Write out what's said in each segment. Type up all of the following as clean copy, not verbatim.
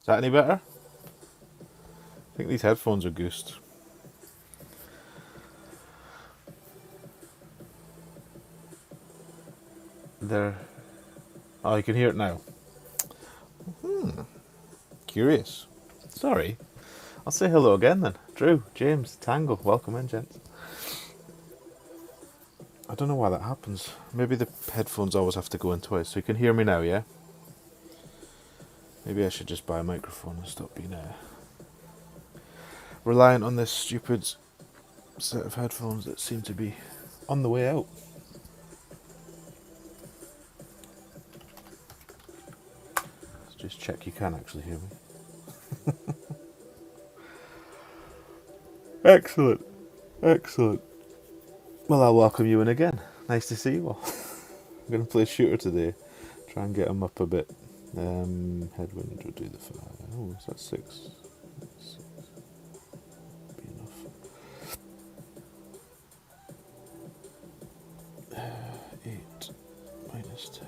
Is that any better? I think these headphones are goosed. They're... Oh, you can hear it now. Curious. Sorry. I'll say hello again then. Drew, James, Tangle, welcome in, gents. I don't know why that happens. Maybe the headphones always have to go in twice. So you can hear me now, yeah? Maybe I should just buy a microphone and stop being reliant on this stupid set of headphones that seem to be on the way out. Let's just check you can actually hear me. Excellent. Excellent. Well, I'll welcome you in again. Nice to see you all. I'm going to play shooter today. Try and get them up a bit. Headwind will do the 5. Oh, is that 6? 6. Be enough. 8 minus 10.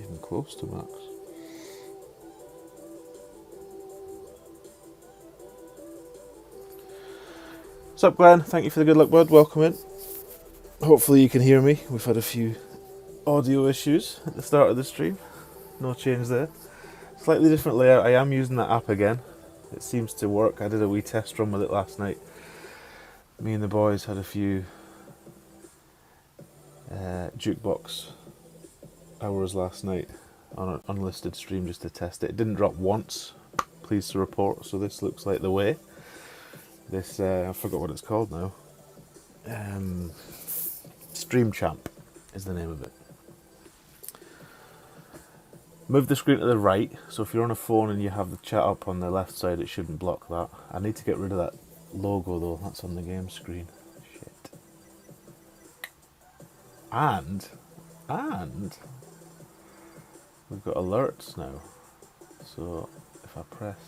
Even close to max. What's up, Glenn? Thank you for the good luck, bud. Welcome in. Hopefully you can hear me. We've had a few audio issues at the start of the stream. No change there. Slightly different layout. I am using that app again. It seems to work. I did a wee test run with it last night. Me and the boys had a few jukebox hours last night on an unlisted stream just to test it. It didn't drop once, pleased to report, so this looks like the way. This, I forgot what it's called now. Stream Champ is the name of it. Move the screen to the right, so if you're on a phone and you have the chat up on the left side, it shouldn't block that. I need to get rid of that logo though, that's on the game screen. Shit. And we've got alerts now. So if I press,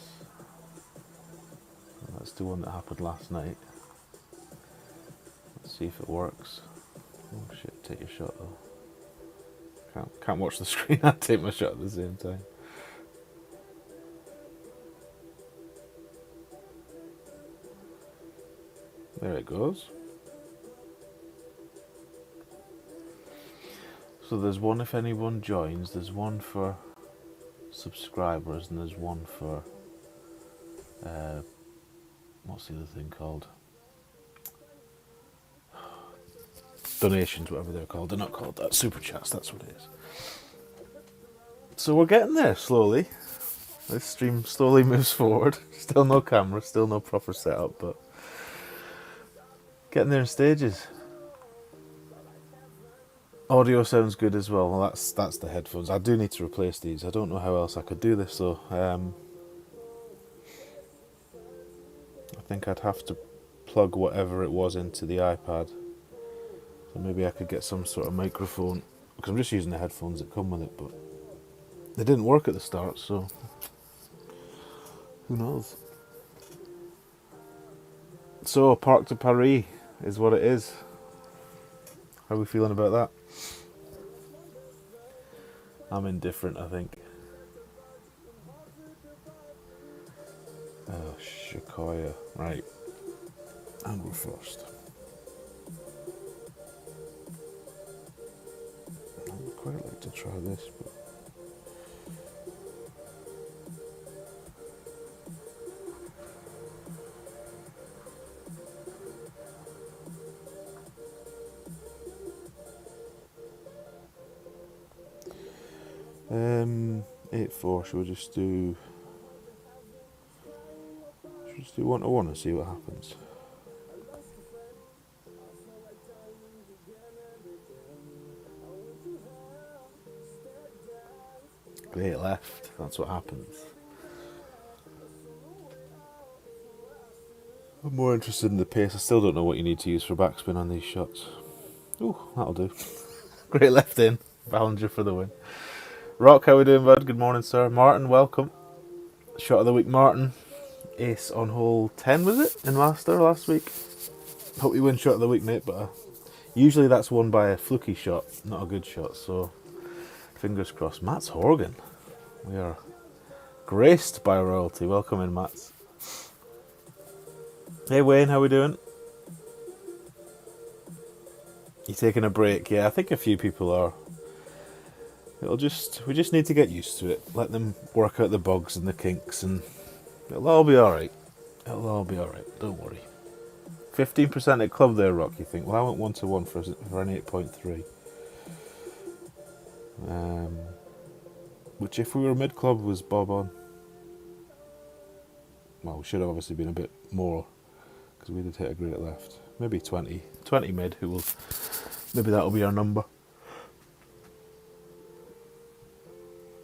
let's do one that happened last night. Let's see if it works. Oh shit, take your shot though. Can't watch the screen and take my shot at the same time. There it goes. So there's one if anyone joins, there's one for subscribers, and there's one for what's the other thing called? Donations, whatever they're called. They're not called that. Super chats, that's what it is. So we're getting there slowly. This stream slowly moves forward. Still no camera, still no proper setup, but getting there in stages. Audio sounds good as well. Well, that's the headphones. I do need to replace these. I don't know how else I could do this though. I think I'd have to plug whatever it was into the iPad. So maybe I could get some sort of microphone, because I'm just using the headphones that come with it, but they didn't work at the start, so who knows. So Parc de Paris is what it is. How are we feeling about that? I'm indifferent, I think. Oh, Shikoya. Right. And we're first. I would quite like to try this, but... Um, 8-4, should we just do... Should we just do 1-1 and see what happens? Great left, that's what happens. I'm more interested in the pace. I still don't know what you need to use for backspin on these shots. Ooh, that'll do. Great left in. Ballinger for the win. Rock, how we doing, bud? Good morning, sir. Martin, welcome. Shot of the week, Martin. ace on hole 10, was it, in Master last week? Hope you win shot of the week, mate, but usually that's won by a fluky shot, not a good shot, so fingers crossed. Matt's Hogan. We are graced by royalty. Welcome in, Mats. Hey Wayne, how we doing? You taking a break? Yeah, I think a few people are. We just need to get used to it. Let them work out the bugs and the kinks, and it'll all be alright. It'll all be alright, don't worry. 15% at club there, Rock, you think? Well, I went 1-1 for an 8.3. Which, if we were mid-club, was bob on. Well, we should have obviously been a bit more, because we did hit a great left. Maybe 20 mid, maybe that'll be our number.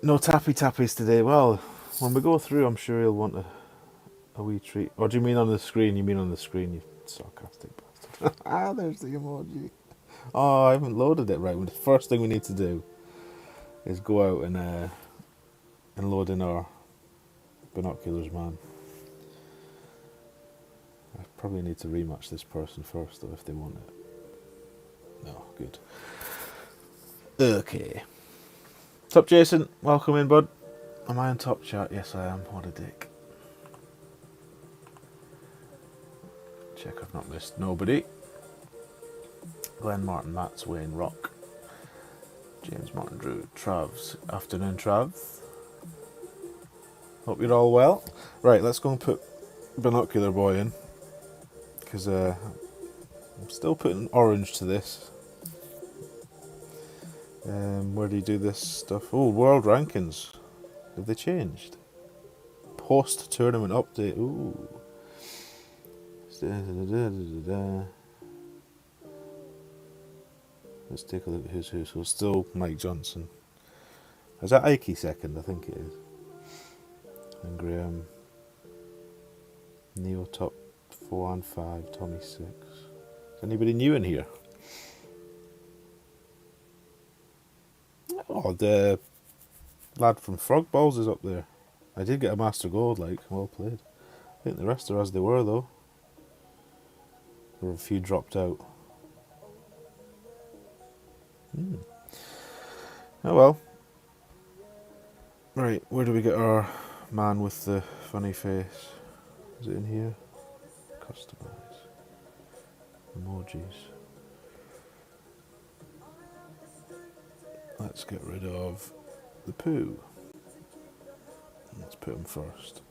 No tappies today. Well, when we go through, I'm sure he'll want a wee treat. Or do you mean on the screen? You mean on the screen, you sarcastic bastard. There's the emoji. Oh, I haven't loaded it right. The first thing we need to do is go out and load in our binoculars, man. I probably need to rematch this person first, though, if they want it. No, good. Okay. What's up, Jason? Welcome in, bud. Am I on top chat? Yes, I am. What a dick. Check I've not missed nobody. Glenn Martin, Mats, Wayne, Rock. James Martin, Drew, Travs. Afternoon, Trav. Hope you're all well. Right, let's go and put Binocular Boy in. Because I'm still putting orange to this. Where do you do this stuff? Oh, world rankings. Have they changed? Post-tournament update. Ooh. Let's take a look at who's who. So still Mike Johnson. Is that Ike second? I think it is. And Graham. Neo top 4 and 5. Tommy 6. Is anybody new in here? Oh, the lad from Frog Balls is up there. I did get a Master Gold, like, well played. I think the rest are as they were, though. There were a few dropped out. Oh well. Right, where do we get our man with the funny face? Is it in here? Customize. Emojis. Let's get rid of the poo. Let's put him first.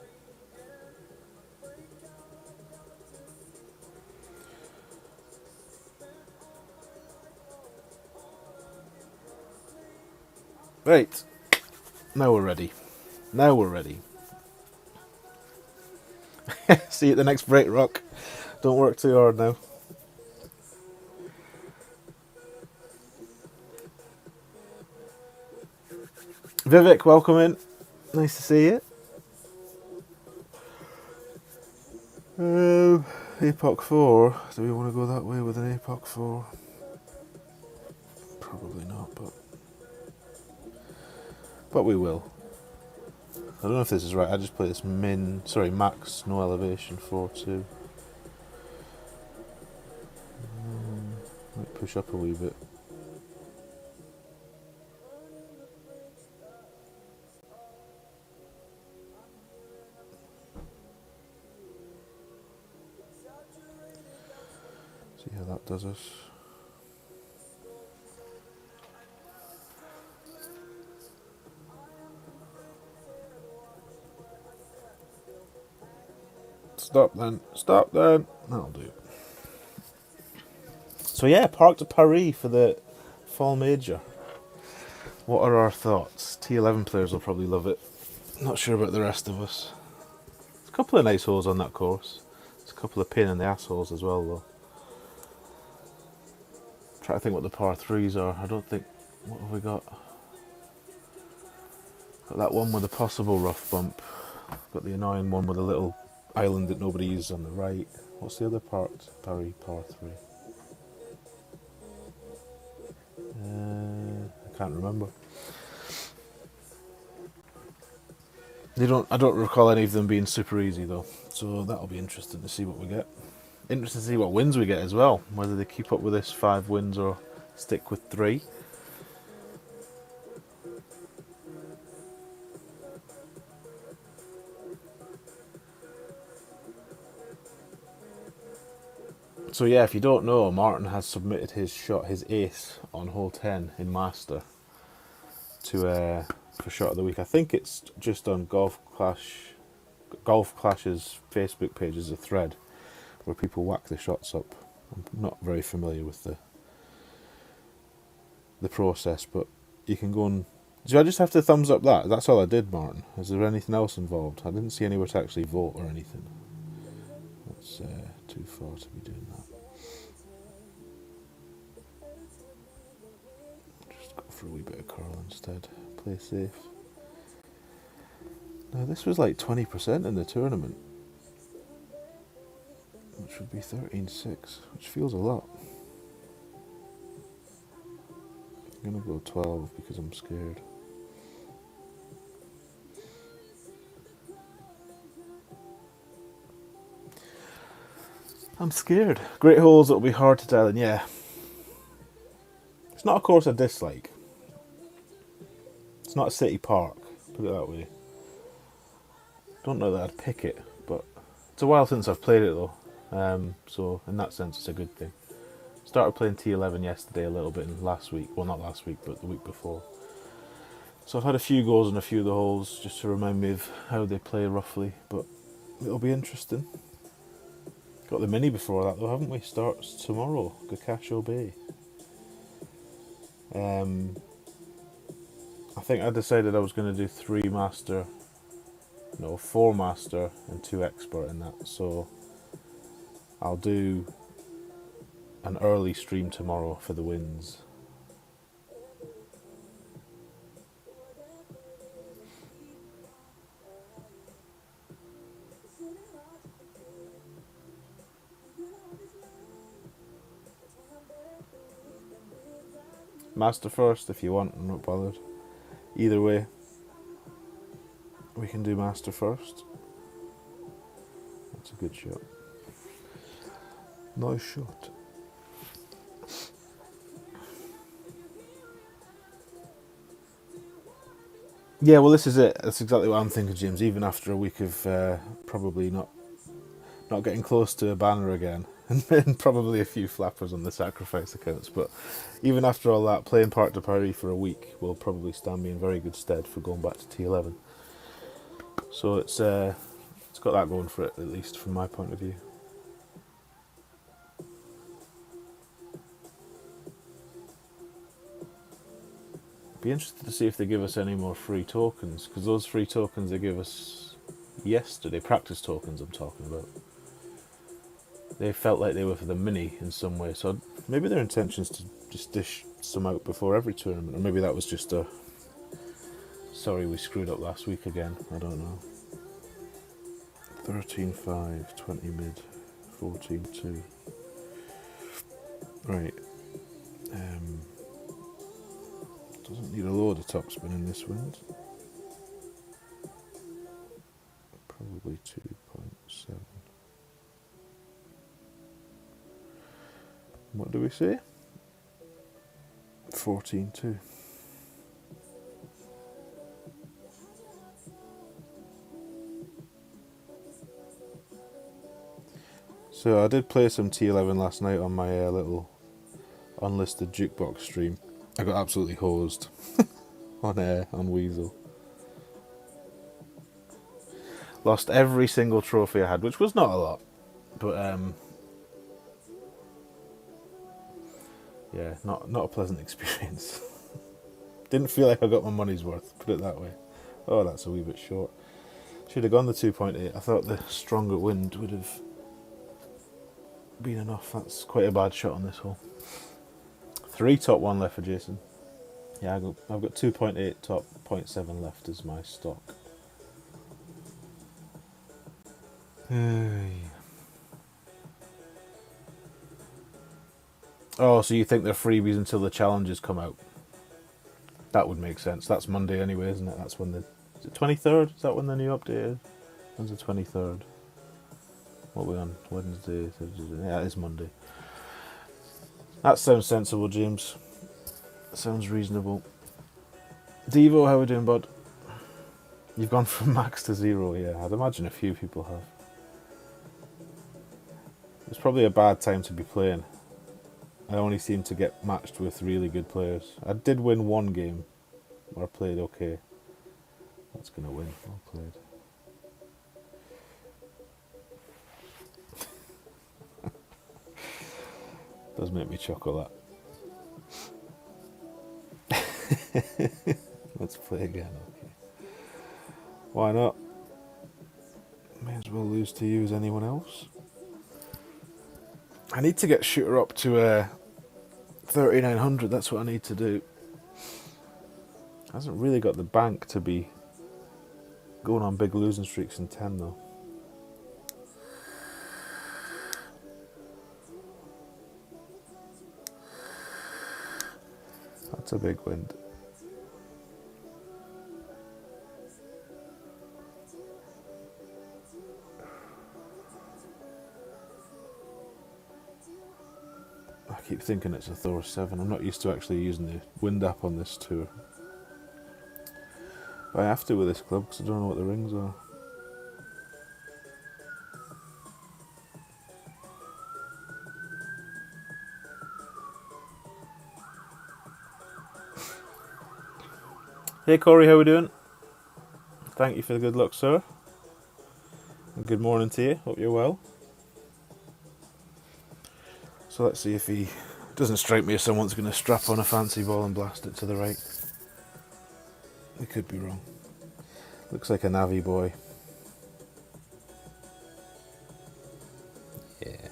Right. Now we're ready. See you at the next break, Rock. Don't work too hard now. Vivek, welcome in. Nice to see you. APOC 4. Do we want to go that way with an APOC 4? Probably not, but we will. I don't know if this is right. I just play this max no elevation 4-2. Might push up a wee bit. See how that does us. Stop then. That'll do. So yeah, Parc de Paris for the Fall Major. What are our thoughts? T11 players will probably love it. Not sure about the rest of us. There's a couple of nice holes on that course. There's a couple of pain in the ass holes as well, though. Try to think what the par 3s are. I don't think... What have we got? Got that one with a possible rough bump. Got the annoying one with a little island that nobody uses on the right. What's the other part? Paris par 3. I can't remember. I don't recall any of them being super easy though, so that'll be interesting to see what we get. Interesting to see what wins we get as well, whether they keep up with this 5 wins or stick with 3. So yeah, if you don't know, Martin has submitted his shot, his ace on hole 10 in Master to for shot of the week. I think it's just on Golf Clash's Facebook page is a thread where people whack the shots up. I'm not very familiar with the process, but you can go and... Do I just have to thumbs up that? That's all I did, Martin. Is there anything else involved? I didn't see anywhere to actually vote or anything. That's too far to be doing that. Just go for a wee bit of curl instead. Play safe. Now this was like 20% in the tournament, which would be 13.6, which feels a lot. I'm going to go 12 because I'm scared. I'm scared. Great holes that'll be hard to dial in, yeah. It's not a course I dislike. It's not a city park, put it that way. Don't know that I'd pick it, but it's a while since I've played it though. So in that sense it's a good thing. Started playing T11 yesterday a little bit, and last week, well not last week but the week before. So I've had a few goes on a few of the holes just to remind me of how they play roughly, but it'll be interesting. Got the mini before that though, haven't we? Starts tomorrow, Gakasho Bay. I think I decided I was going to do 4 master and 2 expert in that, so I'll do an early stream tomorrow for the wins. Master first if you want, I'm not bothered. Either way, we can do master first. That's a good shot. Nice shot. Yeah, well this is it. That's exactly what I'm thinking, James. Even after a week of probably not getting close to a banner again, and probably a few flappers on the sacrifice accounts, but even after all that, playing Parc de Paris for a week will probably stand me in very good stead for going back to T11. So it's got that going for it, at least from my point of view. Be interested to see if they give us any more free tokens, because those free tokens they gave us yesterday, practice tokens I'm talking about, they felt like they were for the mini in some way, so maybe their intention is to just dish some out before every tournament, or maybe that was just a sorry we screwed up last week again, I don't know. 13.5, 20 mid, 14.2. Right. Doesn't need a load of topspin in this wind. Probably 2.7. What do we say? 14.2. So I did play some T11 last night on my little unlisted jukebox stream. I got absolutely hosed on Weasel. Lost every single trophy I had, which was not a lot, but yeah, not a pleasant experience. Didn't feel like I got my money's worth, put it that way. Oh, that's a wee bit short. Should have gone the 2.8. I thought the stronger wind would have been enough. That's quite a bad shot on this hole. 3 top 1 left for Jason. Yeah, I've got 2.8 top, 0.7 left as my stock. Oh, so you think they're freebies until the challenges come out? That would make sense. That's Monday anyway, isn't it? That's when Is it 23rd? Is that when the new update is? When's the 23rd? What are we on? Wednesday, Thursday? Yeah, it is Monday. That sounds sensible, James. Sounds reasonable. Devo, how are we doing, bud? You've gone from max to 0, yeah. I'd imagine a few people have. It's probably a bad time to be playing. I only seem to get matched with really good players. I did win one game where I played okay. That's going to win. Well played. Does make me chuckle, that. Let's play again, okay. Why not? May as well lose to you as anyone else. I need to get Shooter up to 3,900, that's what I need to do. Hasn't really got the bank to be going on big losing streaks in 10 though. That's a big wind. I keep thinking it's a Thor 7. I'm not used to actually using the wind app on this tour. But I have to with this club because I don't know what the rings are. Hey Corey, how we doing? Thank you for the good luck, sir. And good morning to you. Hope you're well. So let's see if he doesn't strike me as someone's going to strap on a fancy ball and blast it to the right. We could be wrong. Looks like a Navi boy. Yeah.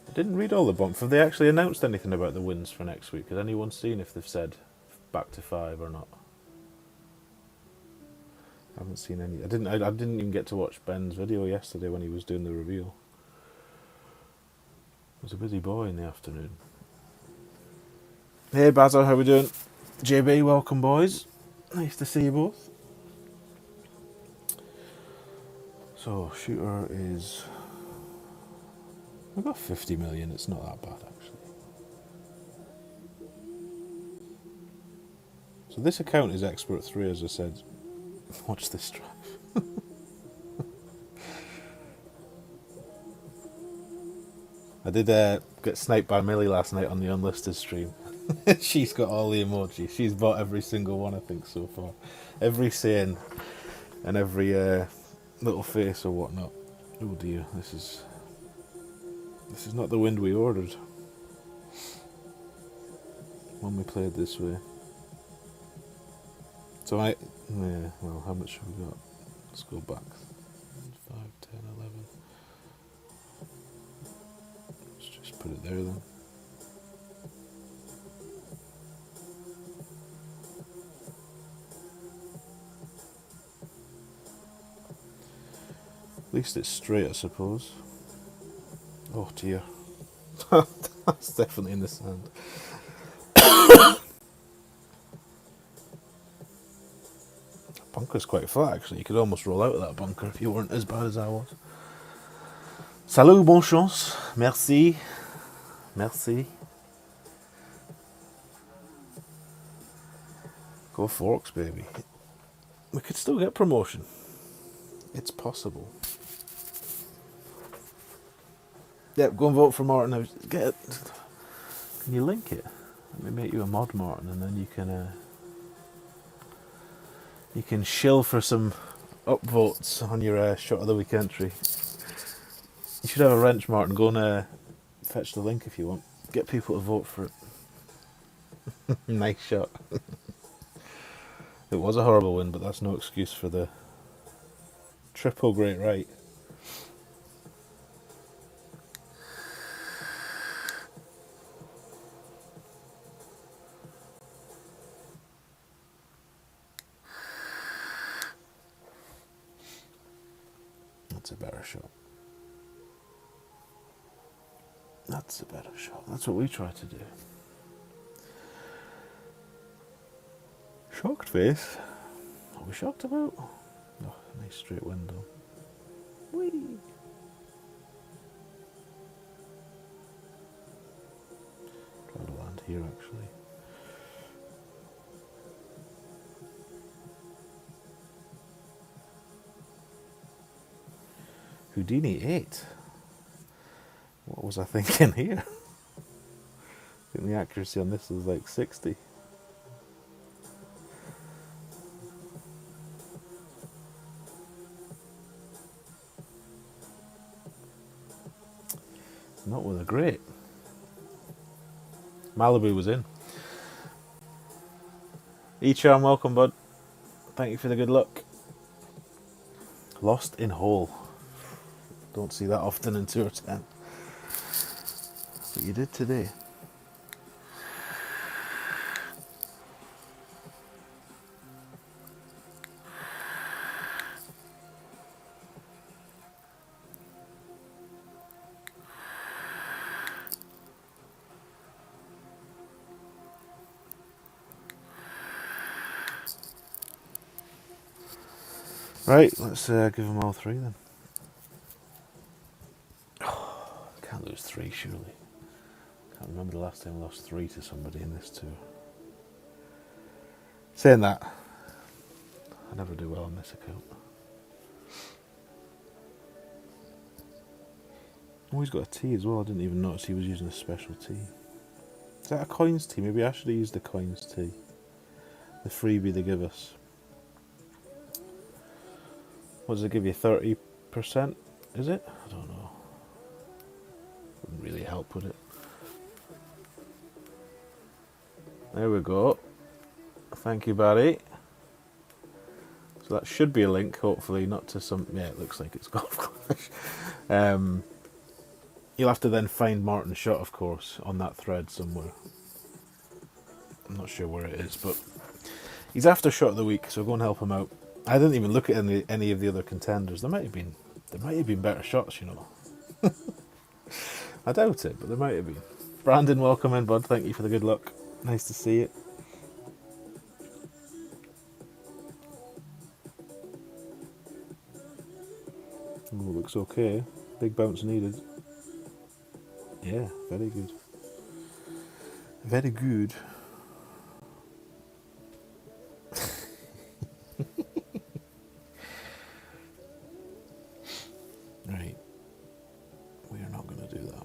I didn't read all the bump. Have they actually announced anything about the wins for next week? Has anyone seen if they've said back to 5 or not? I haven't seen any. I didn't even get to watch Ben's video yesterday when he was doing the reveal. I was a busy boy in the afternoon. Hey Basil, how we doing? JB, welcome boys. Nice to see you both. So Shooter is... We've got 50 million, it's not that bad actually. So this account is Expert 3, as I said. Watch this drive. I did get sniped by Millie last night on the unlisted stream. She's got all the emojis. She's bought every single one, I think, so far. Every saying and every little face or whatnot. Oh dear, this is not the wind we ordered when we played this way. So well, how much have we got? Let's go back. 5, 10, 11. Let's just put it there then. At least it's straight, I suppose. Oh dear. That's definitely in the sand. Bunker's quite flat actually. You could almost roll out of that bunker if you weren't as bad as I was. Salut, bonne chance. Merci. Merci. Go Forks, baby. We could still get promotion. It's possible. Yep, go and vote for Martin. Get it. Can you link it? Let me make you a mod, Martin, and then you can shill for some upvotes on your shot of the week entry. You should have a wrench, Martin. Go and fetch the link if you want. Get people to vote for it. Nice shot. It was a horrible win, but that's no excuse for the triple great right. That's a better shot. That's a better shot. That's what we try to do. Shocked face. What are we shocked about? Oh, nice straight window. Whee! Try to land here actually. Houdini 8. What was I thinking here? I think the accuracy on this is like 60. Not with a great. Malibu was in. E-Charm, welcome bud. Thank you for the good luck. Lost in hole. Don't see that often in Tour 10. But you did today. Right, let's give them all 3 then. Oh, can't lose 3 surely. Can't remember the last time I lost 3 to somebody in this tour. Saying that, I never do well on this account. Oh, he's got a T as well. I didn't even notice he was using a special T. Is that a coins T? Maybe I should have used the coins T. The freebie they give us. What does it give you? 30%? Is it? I don't know. Wouldn't really help with it. There we go. Thank you, Barry. So that should be a link, hopefully, not to some... Yeah, it looks like it's Golf Clash. You'll have to then find Martin's shot, of course, on that thread somewhere. I'm not sure where it is, but he's after shot of the week, so go and help him out. I didn't even look at any of the other contenders. There might have been better shots, you know. I doubt it, but there might have been. Brandon, welcome in, bud. Thank you for the good luck. Nice to see it. Ooh, looks okay. Big bounce needed. Yeah, very good. Very good. Right. We are not going to do that.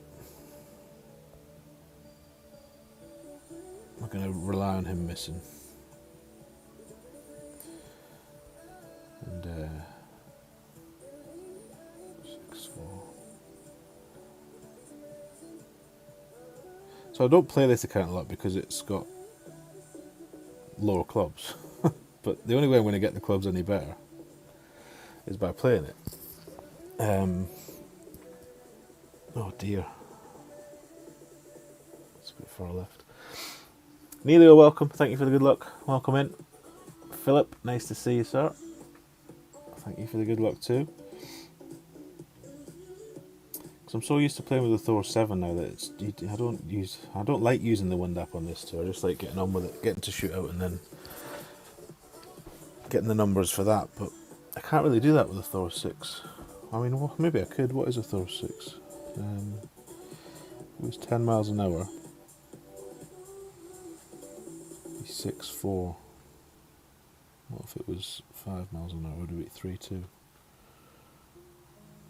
We're going to rely on him missing. And 6-4. So I don't play this account a lot because it's got lower clubs. But the only way I'm going to get the clubs any better is by playing it. Oh dear. It's a bit far left. Neilio, welcome. Thank you for the good luck. Welcome in. Philip, nice to see you, sir. Thank you for the good luck too. Because I'm so used to playing with the Thor 7 now that I don't like using the wind app on this tour. I just like getting on with it, getting to shoot out and then getting the numbers for that. But I can't really do that with the Thor 6. I mean, well, maybe I could. What is a Thor 6? It was 10 miles an hour. 6-4. What if it was 5 miles an hour? Would it be 3-2?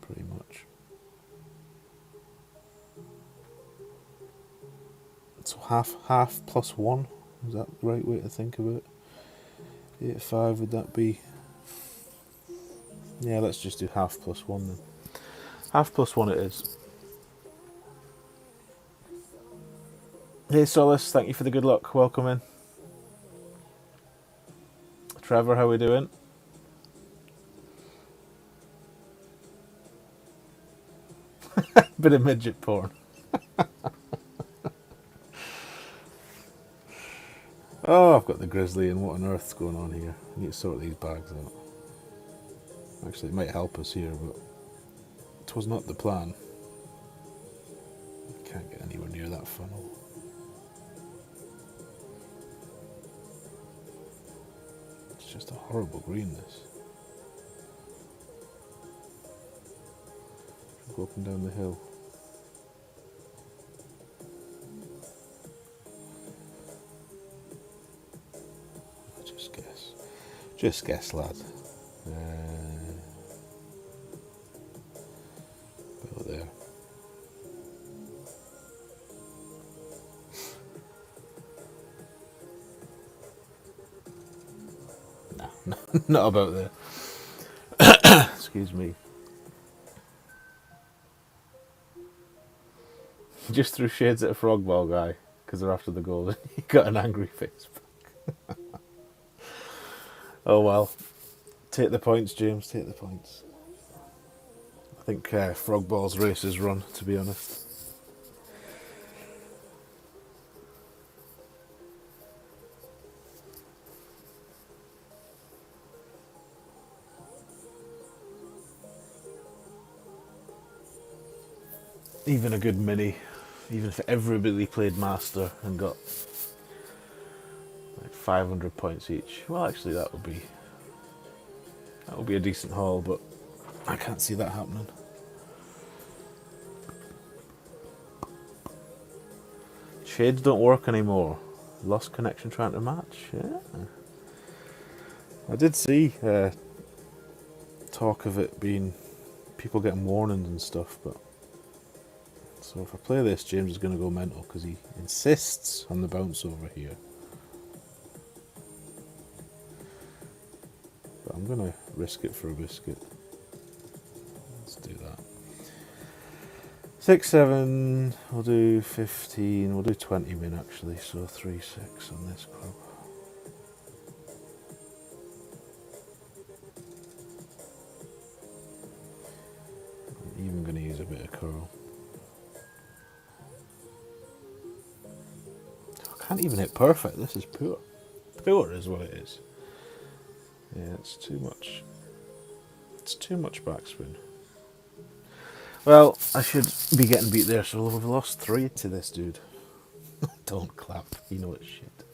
Pretty much. So half plus 1. Is that the right way to think of it? 8-5, would that be? Yeah, let's just do half plus 1 then. Half plus 1 it is. Hey Solace, thank you for the good luck. Welcome in. Trevor, how we doing? Bit of midget porn. Oh, I've got the grizzly and what on earth's going on here? I need to sort these bags out. Actually, it might help us here, but it was not the plan. Can't get anywhere near that funnel. It's just a horrible green, this. Go up and down the hill. Just guess, lad. About there. No, not about there. Excuse me. You just threw shades at a frog ball guy because they're after the goal and he got an angry face back. Oh well. Take the points, James, take the points. I think frog ball's race is run, to be honest. Even a good mini, even if everybody played Master and got like 500 points each, well actually that would be a decent haul, but I can't see that happening. Shades don't work anymore. Lost connection trying to match. Yeah. I did see talk of it being people getting warnings and stuff, but so if I play this, James is going to go mental because he insists on the bounce over here. But I'm going to risk it for a biscuit. Let's do that. 6, 7, we'll do 15, we'll do 20 min actually, so 3, 6 on this club. I'm even going to use a bit of curl. I can't even hit perfect, this is poor. Poor is what it is. Yeah, it's too much. It's too much backspin. Well, I should be getting beat there, so we've lost 3 to this dude. Don't clap, you know it's shit.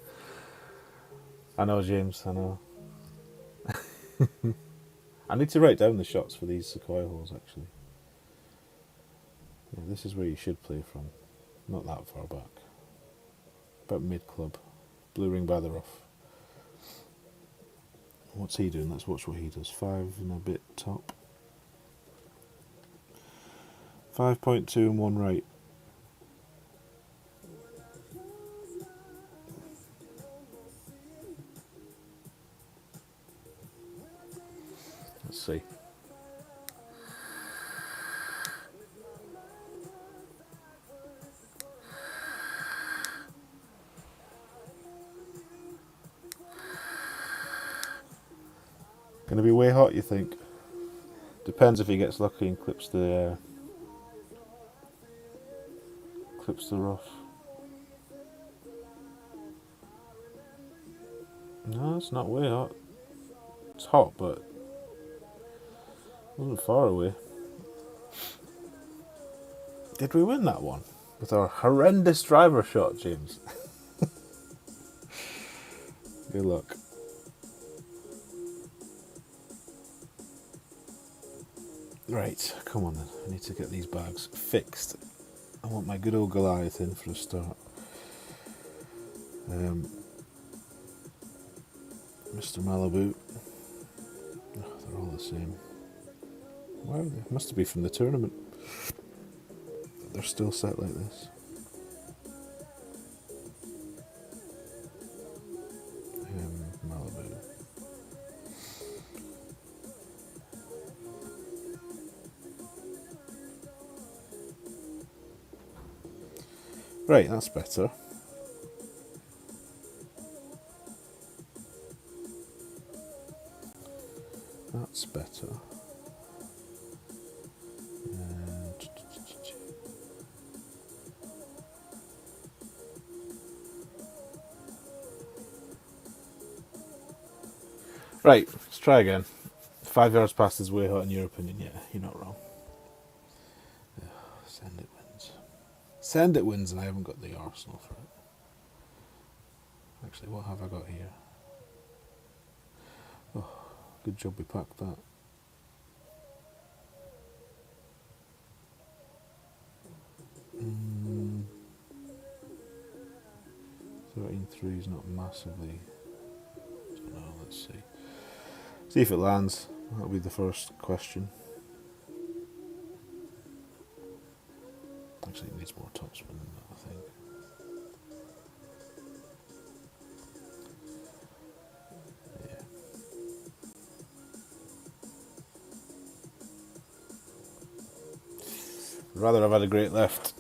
I know, James, I know. I need to write down the shots for these Sequoia holes, actually. Yeah, this is where you should play from. Not that far back. About mid-club. Blue ring by the rough. What's he doing? Let's watch what he does. 5 and a bit top. 5.2 and 1 right. Let's see. Gonna be way hot, you think? Depends if he gets lucky and clips the rough. No, it's not way hot. It's hot, but it wasn't far away. Did we win that one? With our horrendous driver shot, James. Good luck. Right, come on then. I need to get these bags fixed. I want my good old Goliath in for a start. Mr. Malibu. Oh, they're all the same. Why are they? Must be from the tournament. They're still set like this. Malibu. Right, that's better. That's better. Right, let's try again. 5 yards past is way hot in your opinion. Yeah, you're not wrong. Send it wins. Send it wins, and I haven't got the Arsenal for it. Actually, what have I got here? Oh, good job we packed that. Mm, 13-3 is not massively. I don't know, let's see. See if it lands. That'll be the first question. Actually, it needs more topspin than that, I think. Yeah. I'd rather have had a great left.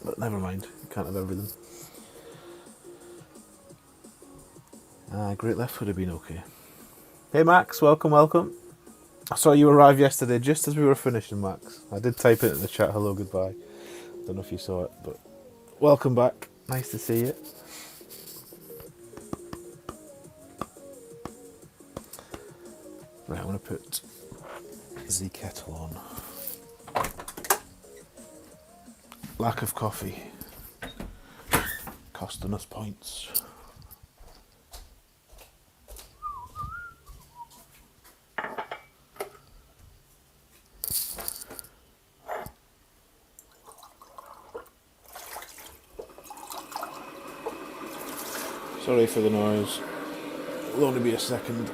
But never mind, can't have everything. Great left would have been okay. Hey Max, welcome. I saw you arrive yesterday just as we were finishing, Max. I did type it in the chat, hello, goodbye. Don't know if you saw it, but welcome back. Nice to see you. Right, I'm going to put the kettle on. Lack of coffee costing us points. Sorry for the noise. It'll only be a second.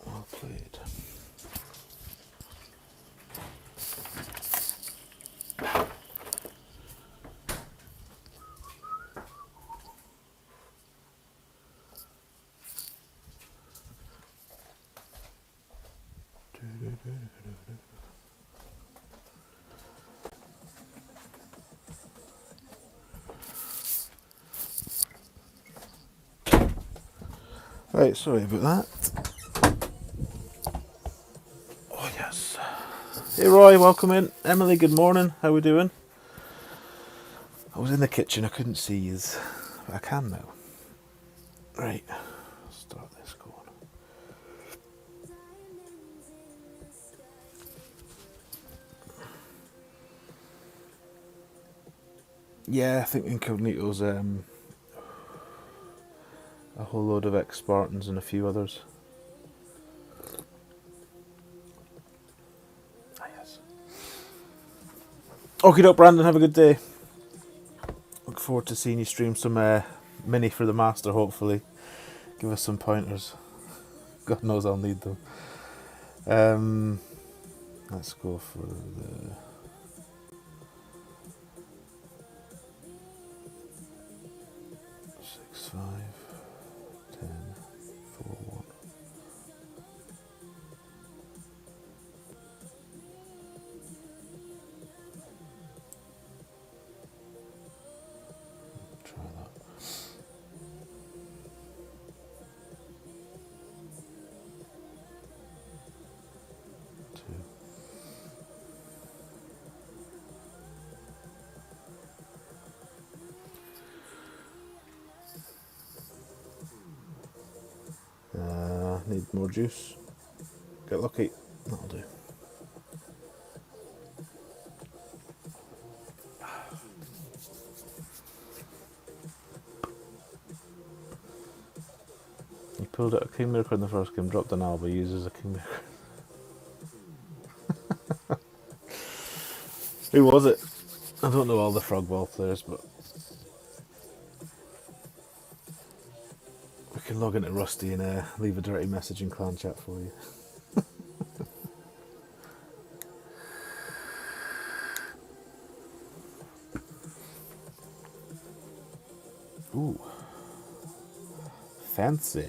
Well played. Right, sorry about that. Oh yes. Hey Roy, welcome in. Emily, good morning. How we doing? I was in the kitchen, I couldn't see you, but I can now. Right, let's start this going. Yeah, I think Incognito's a whole load of ex-Spartans and a few others. Ah, yes. Okie doke, Brandon, have a good day. Look forward to seeing you stream some mini for the Master, hopefully. Give us some pointers. God knows I'll need them. Let's go for the... Six, 5, 10, 4, 1. Try that. More juice. Get lucky. That'll do. He pulled out a kingmaker in the first game, dropped an alba, uses a kingmaker. Who was it? I don't know all the frog ball players, but we can log into Rusty and leave a dirty message in clan chat for you. Ooh. Fancy.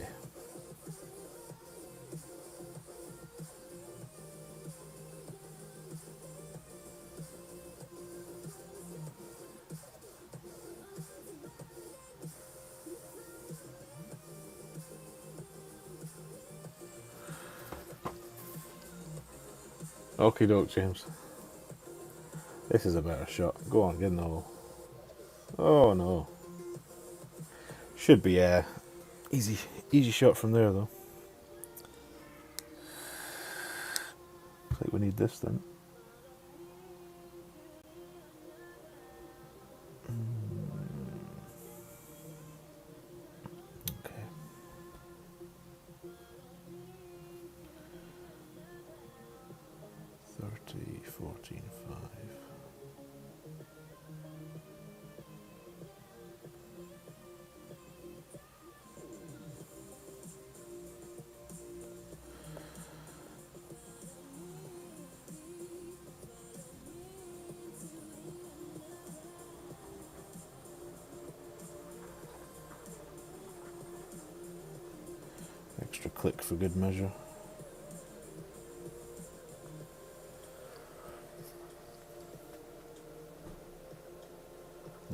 Okie doke, James. This is a better shot. Go on, get in the hole. Oh no. Should be easy shot from there though. Looks like we need this then. Okay. $30, $14, $5. Extra click for good measure.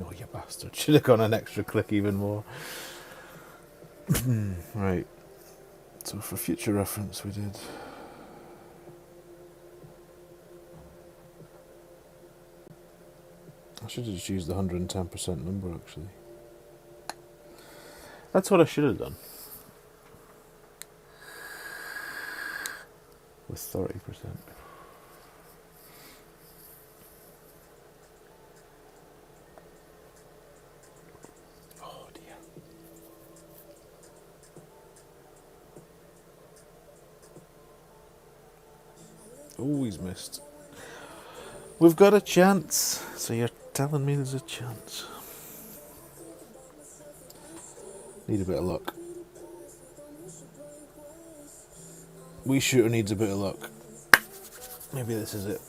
Oh, you bastard. Should have gone an extra click even more. Right. So for future reference we did... I should have just used the 110% number actually. That's what I should have done. With 30%. Oh dear. Oh, he's missed. We've got a chance. So you're telling me there's a chance. Need a bit of luck. We shooter needs a bit of luck. Maybe this is it.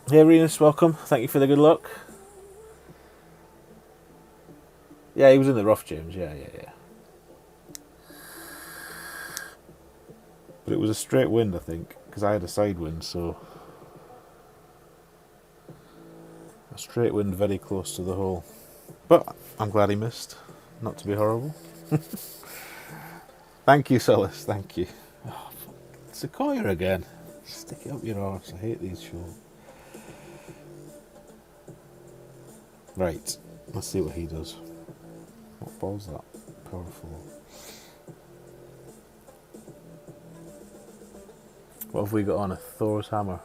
Hey Renus, welcome. Thank you for the good luck. Yeah, he was in the rough, James. Yeah. But it was a straight wind, I think, because I had a side wind, so... A straight wind very close to the hole. But I'm glad he missed. Not to be horrible. Thank you, Solus. Thank you. Oh, Sequoia again. Stick it up your arse. I hate these shows. Right. Let's see what he does. What ball's that? Powerful. What have we got on? A Thor's hammer.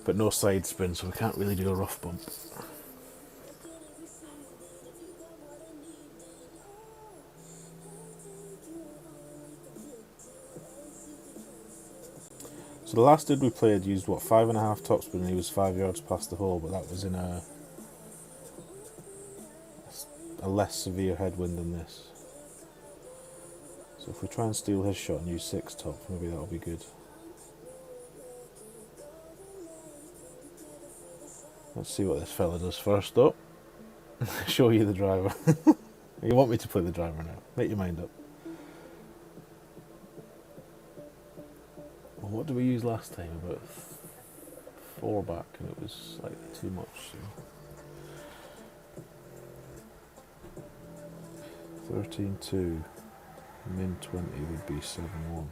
But no side spin, so we can't really do a rough bump. So the last dude we played used, what, 5.5 topspin, and he was 5 yards past the hole, but that was in a less severe headwind than this. So if we try and steal his shot and use 6 top, maybe that'll be good. Let's see what this fella does first though. Show you the driver. You want me to play the driver now? Make your mind up. Well, what did we use last time? About 4 back, and it was slightly too much. So 13-2, min 20 would be 7-1.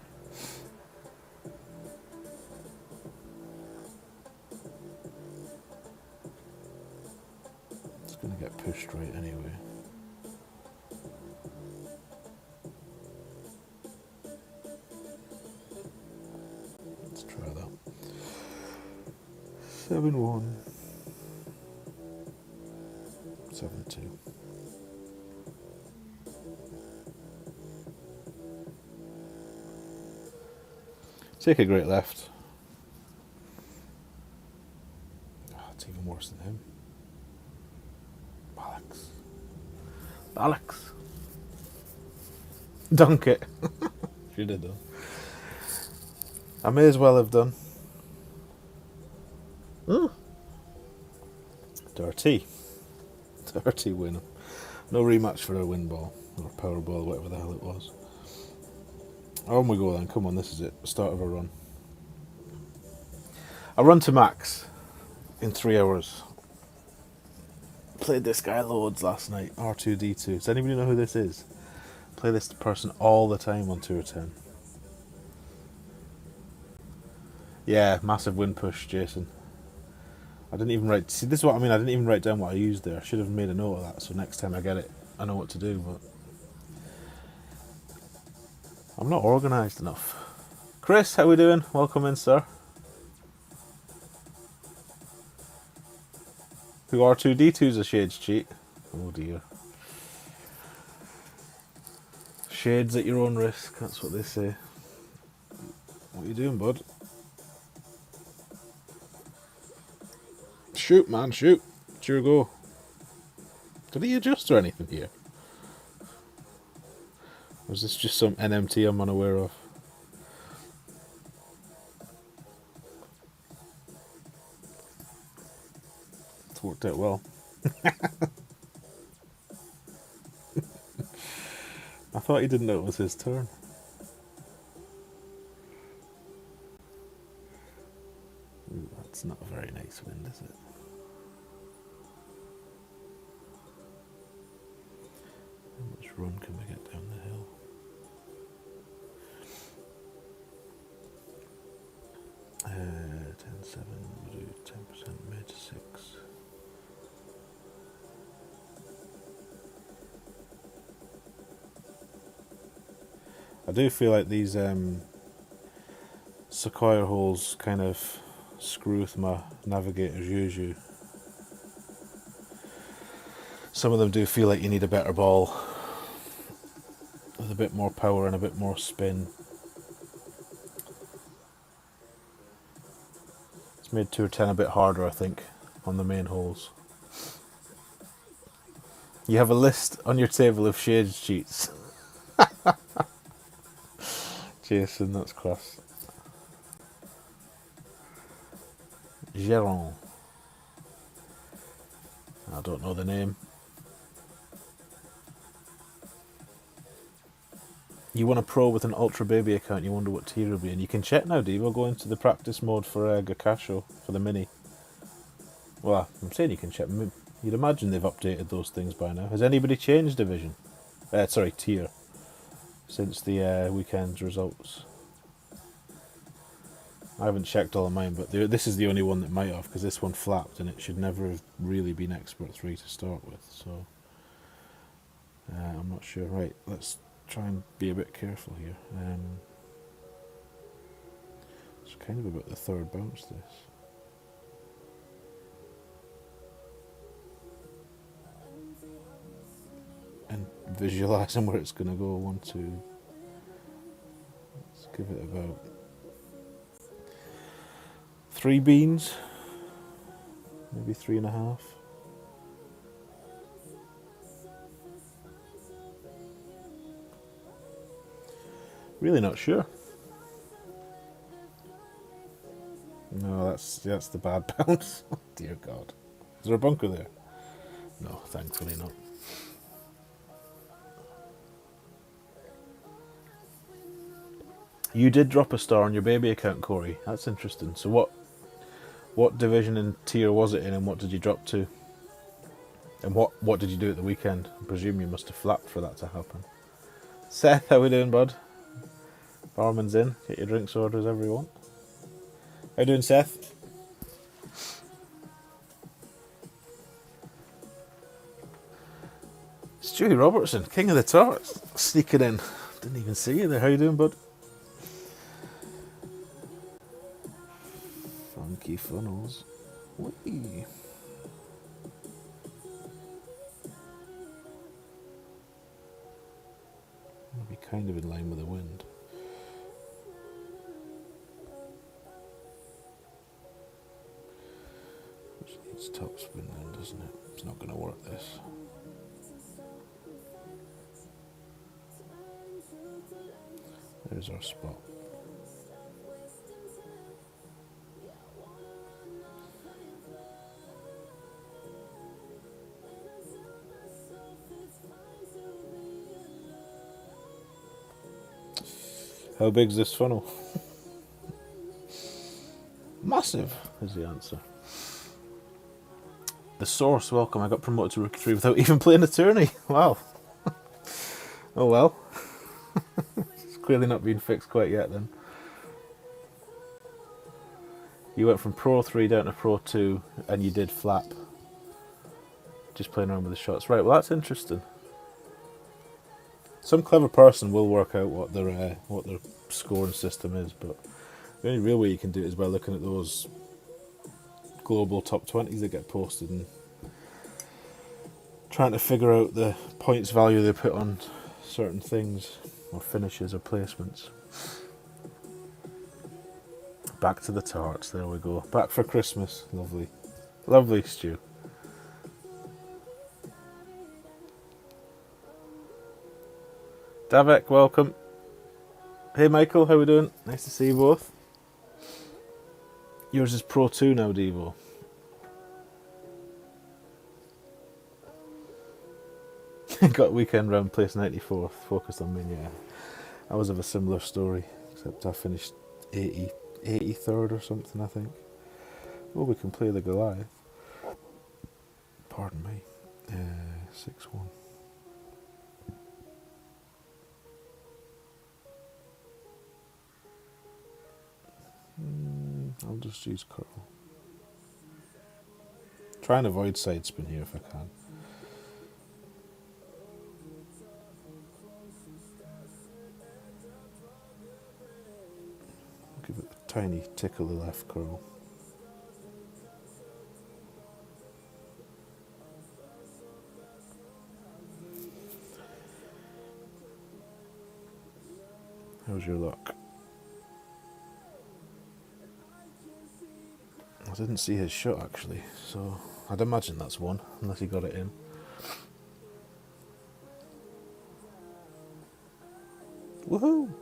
pushed right anyway. Let's try that. 7-1. 7-2. Take a great left. Oh, it's even worse than him. Alex. Dunk it. Should have done. I may as well have done. Dirty win. No rematch for a win ball or power ball, whatever the hell it was. On we go then. Come on, this is it. Start of a run. I run to max in 3 hours. Played this guy loads last night. R2D2. Does anybody know who this is? Play this person all the time on Tour 10. Yeah, massive win push, Jason. I didn't even write. See, this is what I mean. I didn't even write down what I used there. I should have made a note of that, so next time I get it, I know what to do. But I'm not organised enough. Chris, how we doing? Welcome in, sir. Who R2D2's a shades cheat? Oh dear. Shades at your own risk. That's what they say. What are you doing, bud? Shoot, man, shoot. It's your go. Did he adjust or anything here? Or is this just some NMT I'm unaware of? It's worked out well. I thought he didn't know it was his turn. Ooh, that's not a very nice wind, is it? How much run can we get down the hill? Uh, 10-7, we'll do 10% mid 6. I do feel like these Sequoia holes kind of screw with my navigator's Yuzu. Some of them do feel like you need a better ball with a bit more power and a bit more spin. It's made Tour 10 a bit harder, I think, on the main holes. You have a list on your table of shades cheats. Jason, that's class. Geron. I don't know the name. You want a pro with an Ultra Baby account, you wonder what tier will be. And you can check now, Devo. Go into the practice mode for Gakasho, for the Mini. Well, I'm saying you can check. You'd imagine they've updated those things by now. Has anybody changed division? Tier. Since the weekend's results. I haven't checked all of mine, but this is the only one that might have, because this one flapped and it should never have really been Expert 3 to start with. So, I'm not sure. Right, let's try and be a bit careful here. It's kind of about the third bounce, this. And visualising where it's going to go. 1, 2. Let's give it about 3 beans, maybe 3.5. Really not sure. No, that's the bad bounce. Oh, dear God. Is there a bunker there? No, thankfully not. You did drop a star on your baby account, Corey. That's interesting. So what division and tier was it in, and what did you drop to? And what did you do at the weekend? I presume you must have flapped for that to happen. Seth, how we doing, bud? Barman's in. Get your drinks orders, everyone. How you doing, Seth? Stewie Robertson, king of the tarts, sneaking in. Didn't even see you there. How you doing, bud? Funky funnels. Whee. I'll be kind of in line with the wind. Which needs top spin then, doesn't it? It's not going to work this. There's our spot. How big's this funnel? Massive is the answer. The source, welcome. I got promoted to Rookie 3 without even playing a tourney. Wow. Oh well. It's clearly not been fixed quite yet then. You went from Pro 3 down to Pro 2 and you did flap. Just playing around with the shots. Right, well that's interesting. Some clever person will work out what their scoring system is, but the only real way you can do it is by looking at those global top 20s that get posted and trying to figure out the points value they put on certain things, or finishes or placements. Back to the tarts, there we go. Back for Christmas, lovely. Lovely, Stu. Davek, welcome. Hey Michael, how we doing? Nice to see you both. Yours is Pro 2 now, Devo. Got weekend round place 94th, focused on Minya. I was of a similar story, except I finished 83rd or something, I think. Well, we can play the Goliath. Pardon me. 6-1. I'll just use curl. Try and avoid side spin here if I can. Give it a tiny tickle the left curl. How's your luck? I didn't see his shot actually, so I'd imagine that's one, unless he got it in. Woohoo!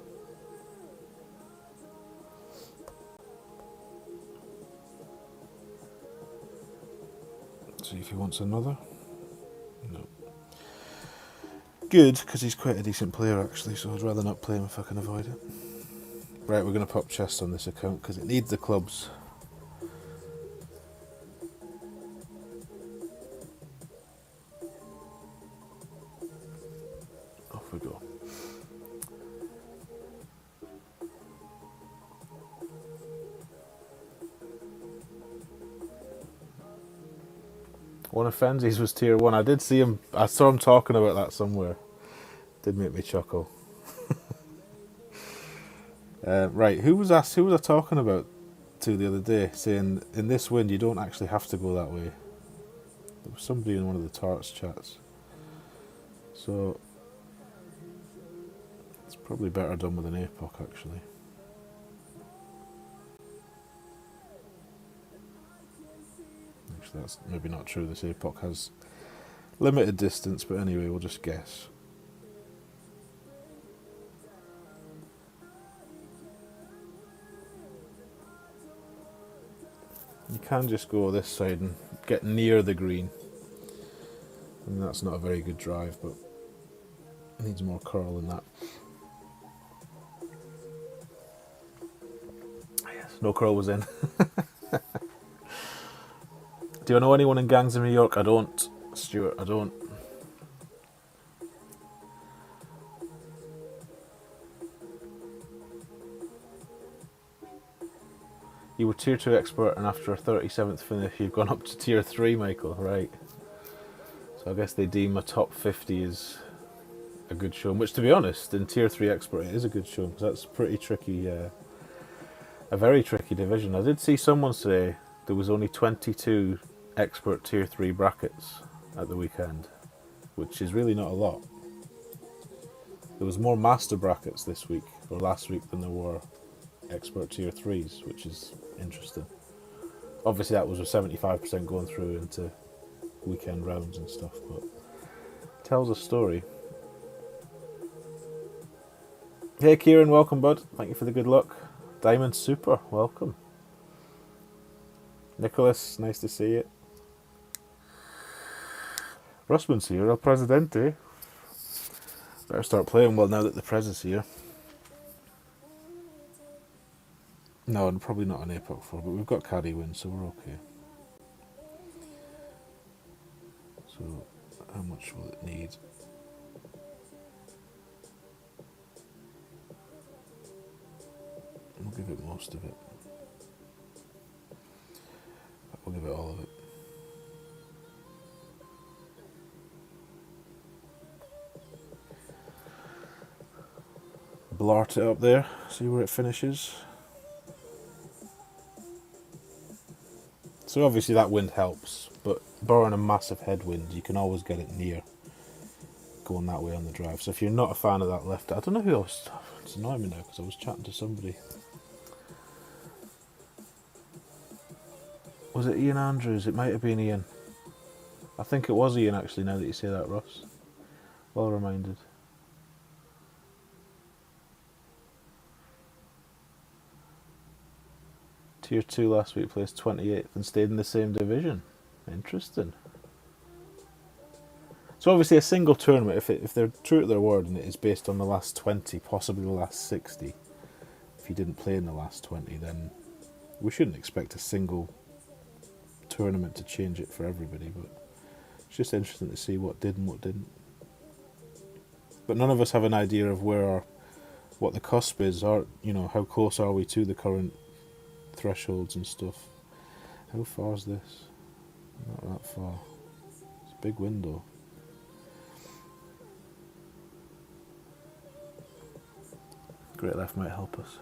See if he wants another. No. Good, because he's quite a decent player actually, so I'd rather not play him if I can avoid it. Right, we're going to pop chest on this account because it needs the clubs. Off we go. One of Fenzi's was tier 1. I did see him, I saw him talking about that somewhere. Did make me chuckle. Right, who was I talking about to the other day, saying in this wind you don't actually have to go that way? There was somebody in one of the tarts chats. So it's probably better done with an APOC actually. Actually that's maybe not true, this APOC has limited distance, but anyway we'll just guess. You can just go this side and get near the green. I mean, that's not a very good drive, but it needs more curl than that. Yes, no curl was in. Do I know anyone in gangs in New York? I don't. Stuart, I don't. You were tier 2 expert and after a 37th finish you've gone up to tier 3, Michael, right. So So I guess they deem a top 50 as a good showing, which to be honest, in Tier 3 Expert it is a good showing, because that's pretty tricky, a very tricky division. I did see someone say there was only 22 Expert Tier 3 brackets at the weekend, which is really not a lot. There was more Master brackets this week, or last week, than there were Expert Tier 3s, which is interesting. Obviously that was with 75% going through into weekend rounds and stuff, but tells a story. Hey Kieran, welcome bud. Thank you for the good luck. Diamond Super, welcome. Nicholas, nice to see you. Russman's here, El Presidente. Better start playing well now that the Prez is here. No, probably not an Apex 4, but we've got carry wins, so we're okay. So, how much will it need? We'll give it most of it. We'll give it all of it. Blart it up there, see where it finishes. So obviously that wind helps, but barring a massive headwind, you can always get it near going that way on the drive. So if you're not a fan of that left, I don't know who else. It's annoying me now because I was chatting to somebody. Was it Ian Andrews? It might have been Ian. I think it was Ian actually, now that you say that, Ross. Well reminded. Tier 2 last week placed 28th and stayed in the same division. Interesting. So obviously a single tournament, if they're true to their word and it is based on the last 20, possibly the last 60, if you didn't play in the last 20, then we shouldn't expect a single tournament to change it for everybody, but it's just interesting to see what did and what didn't. But none of us have an idea of what the cusp is, or how close are we to the current thresholds and stuff. How far is this? Not that far. It's a big window. Great Left might help us.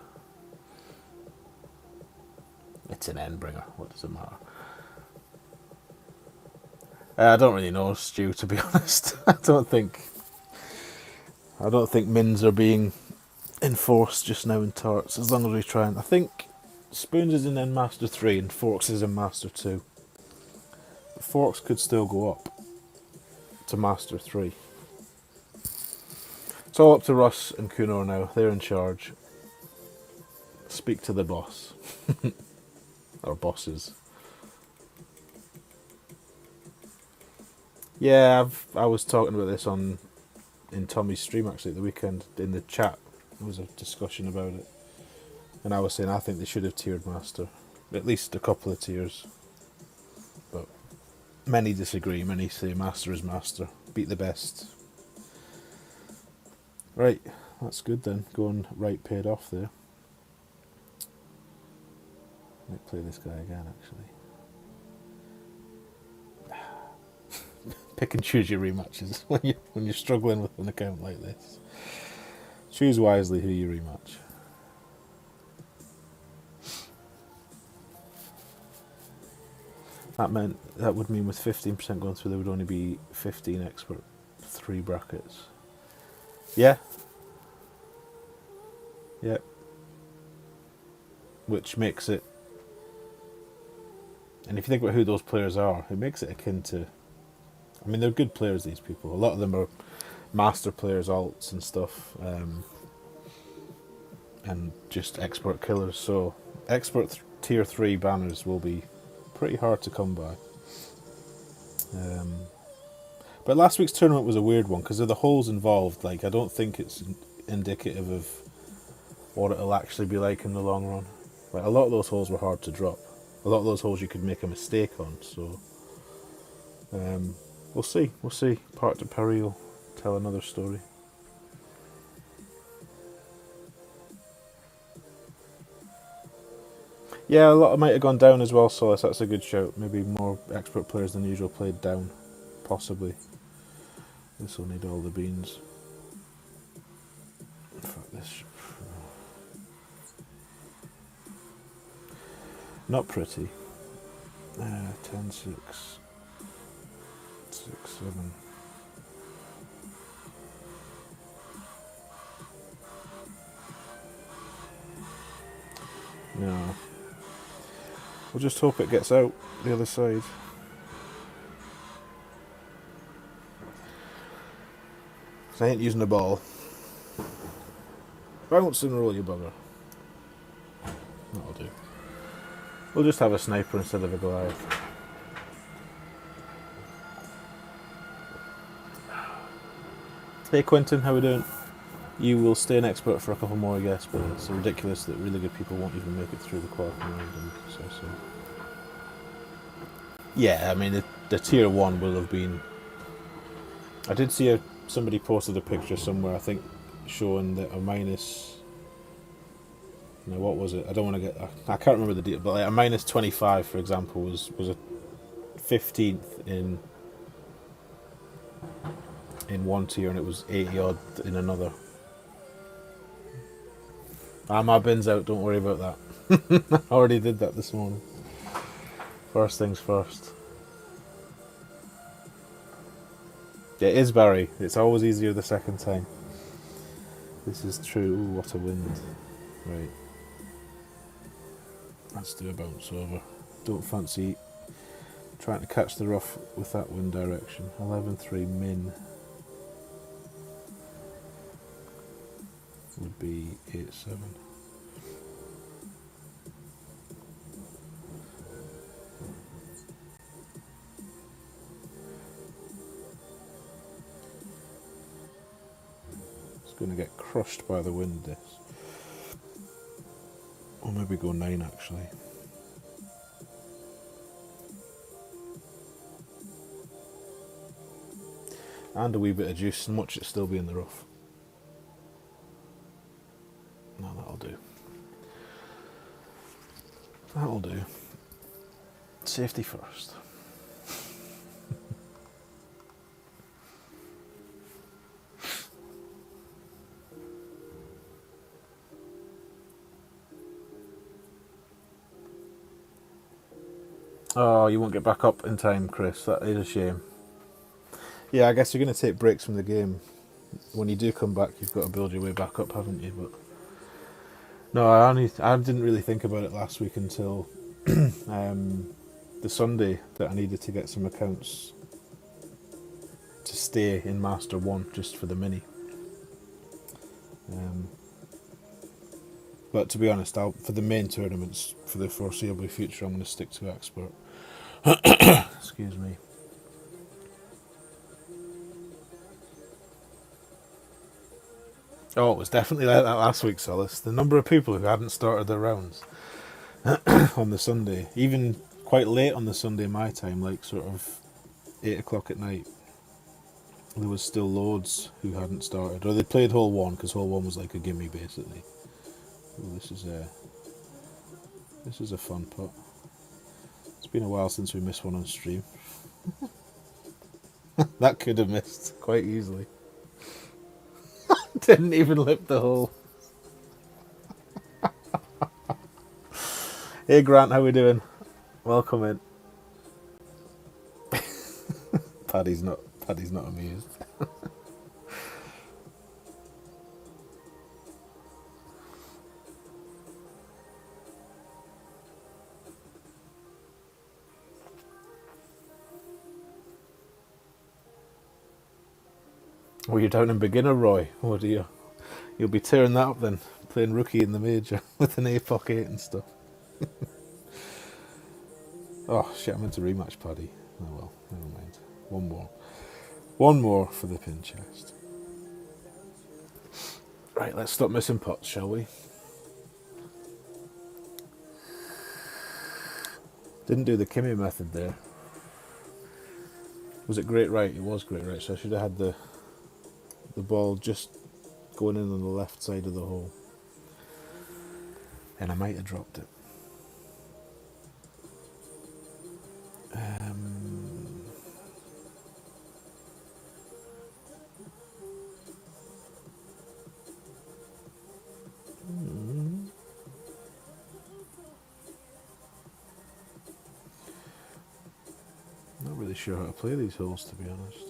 It's an end bringer, what does it matter? I don't really know, Stu, to be honest. I don't think mins are being enforced just now in tarts, as long as we try. And I think Spoons is in Master 3 and Forks is in Master 2. But Forks could still go up to Master 3. It's all up to Russ and Kunor now. They're in charge. Speak to the boss. Or bosses. Yeah, I was talking about this in Tommy's stream actually at the weekend. In the chat, there was a discussion about it. And I was saying I think they should have tiered Master. At least a couple of tiers. But many disagree. Many say Master is Master. Beat the best. Right, that's good then. Going right paid off there. Might play this guy again actually. Pick and choose your rematches when you're struggling with an account like this. Choose wisely who you rematch. That would mean with 15% going through, there would only be 15 Expert 3 brackets. Yeah. Yeah. Which makes it, and if you think about who those players are, it makes it akin to, I mean, they're good players, these people. A lot of them are master players, alts and stuff, and just expert killers. So expert tier 3 banners will be pretty hard to come by. But last week's tournament was a weird one because of the holes involved. Like, I don't think it's indicative of what it'll actually be like in the long run. Like, a lot of those holes were hard to drop. A lot of those holes you could make a mistake on. So we'll see. We'll see. Parc de Paris will tell another story. Yeah, a lot might have gone down as well, so that's a good shout. Maybe more expert players than usual played down. possibly. This will need all the beans. Fuck this. Not pretty. 10, 6, 6, 7. No. We'll just hope it gets out the other side. I ain't using a ball. Bounce and roll, you bugger. That'll do. We'll just have a sniper instead of a Goliath. Hey Quentin, how we doing? You will stay an expert for a couple more, I guess, but it's ridiculous that really good people won't even make it through the quarter round. So. Yeah, I mean, the tier 1 will have been... I did see somebody posted a picture somewhere, I think, showing that a minus... No, what was it? I don't want to get... I can't remember the detail, but like a minus 25, for example, was a 15th in one tier, and it was 80 odd in another. My bin's out, don't worry about that. I already did that this morning. First things first. Yeah, it is Barry. It's always easier the second time. This is true. Ooh, what a wind. Right. Let's do a bounce over. Don't fancy trying to catch the rough with that wind direction. 11.3 min would be 8.7. It's going to get crushed by the wind, this. Or maybe go 9 actually. And a wee bit of juice, and watch it still be in the rough. No, that'll do. That'll do. Safety first. Oh, you won't get back up in time, Chris. That is a shame. Yeah, I guess you're going to take breaks from the game. When you do come back, you've got to build your way back up, haven't you? But no, I didn't really think about it last week until the Sunday that I needed to get some accounts to stay in Master 1 just for the mini. But to be honest, for the main tournaments, for the foreseeable future, I'm going to stick to Expert. Excuse me. Oh, it was definitely like that last week, Solace. The number of people who hadn't started their rounds on the Sunday, even quite late on the Sunday my time, like sort of 8 o'clock at night, there was still loads who hadn't started. Or they played hole 1, because hole 1 was like a gimme, basically. Ooh, this is a fun pot. It's been a while since we missed one on stream. That could have missed quite easily. Didn't even lip the hole. Hey Grant, how we doing? Welcome in. Paddy's not amused. Oh, you're down in beginner, Roy. Oh dear. You'll be tearing that up then, playing rookie in the major with an APOC 8 and stuff. Oh shit, I meant to rematch Paddy. Oh well, never mind. One more. One more for the pin chest. Right, let's stop missing pots, shall we? Didn't do the Kimmy method there. Was it great right? It was great right, so I should have had the ball just going in on the left side of the hole. And I might have dropped it. sure how to play these holes, to be honest.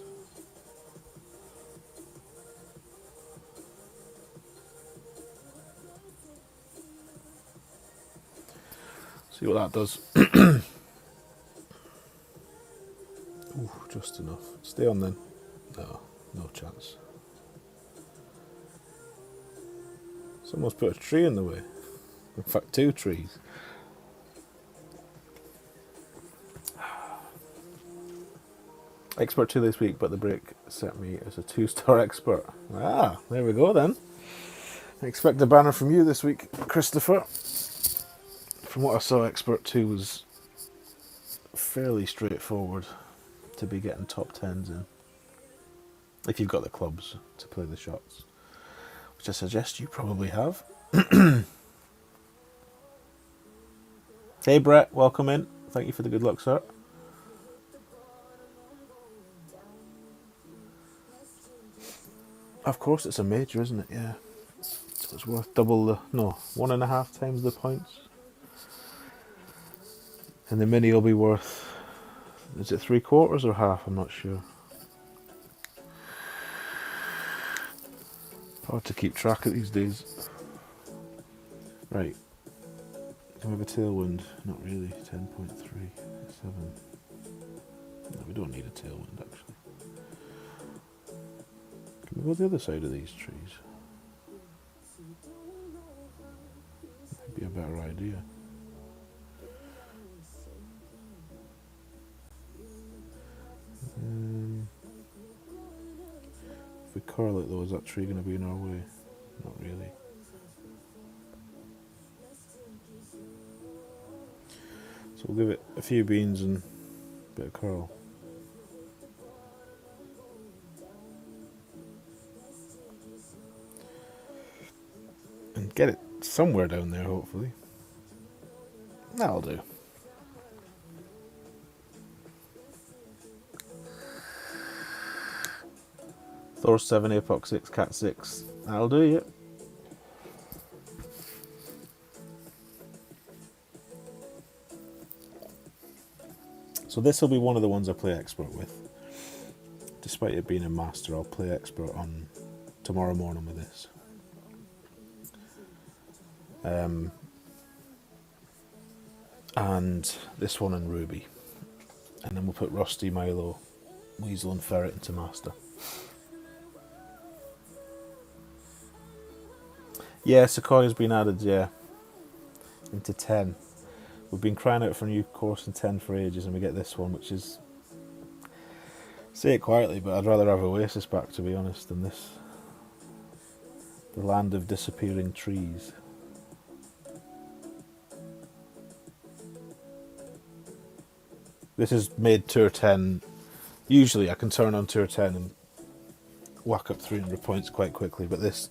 See what that does. Ooh, just enough. Stay on then. No, no chance. Someone's put a tree in the way. In fact, 2 trees. Expert 2 this week, but the break set me as a 2-star expert. Ah, there we go then. I expect a banner from you this week, Christopher. From what I saw, Expert 2 was fairly straightforward to be getting top 10s in. If you've got the clubs to play the shots. Which I suggest you probably have. Hey Brett, welcome in. Thank you for the good luck, sir. Of course it's a major, isn't it? Yeah. So it's worth double the... No, 1.5 times the points. And the mini will be worth... Is it 3/4 or half? I'm not sure. Hard to keep track of these days. Right. Can we have a tailwind? Not really. 10.3. 7. No, we don't need a tailwind actually. Can we go the other side of these trees? Might be a better idea. If we curl it though, is that tree going to be in our way? Not really. So we'll give it a few beans and a bit of curl. And get it somewhere down there, hopefully. That'll do. Thor 7, Apoc 6, Cat 6. That'll do, yeah. So this will be one of the ones I play expert with. Despite it being a master, I'll play expert on tomorrow morning with this. And this one in Ruby. And then we'll put Rusty, Milo, Weasel and Ferret into master. Yeah, Sequoia's been added, yeah, into 10. We've been crying out for a new course in 10 for ages, and we get this one, which is... Say it quietly, but I'd rather have Oasis back, to be honest, than this. The land of disappearing trees. This is made Tour 10. Usually I can turn on Tour 10 and whack up 300 points quite quickly, but this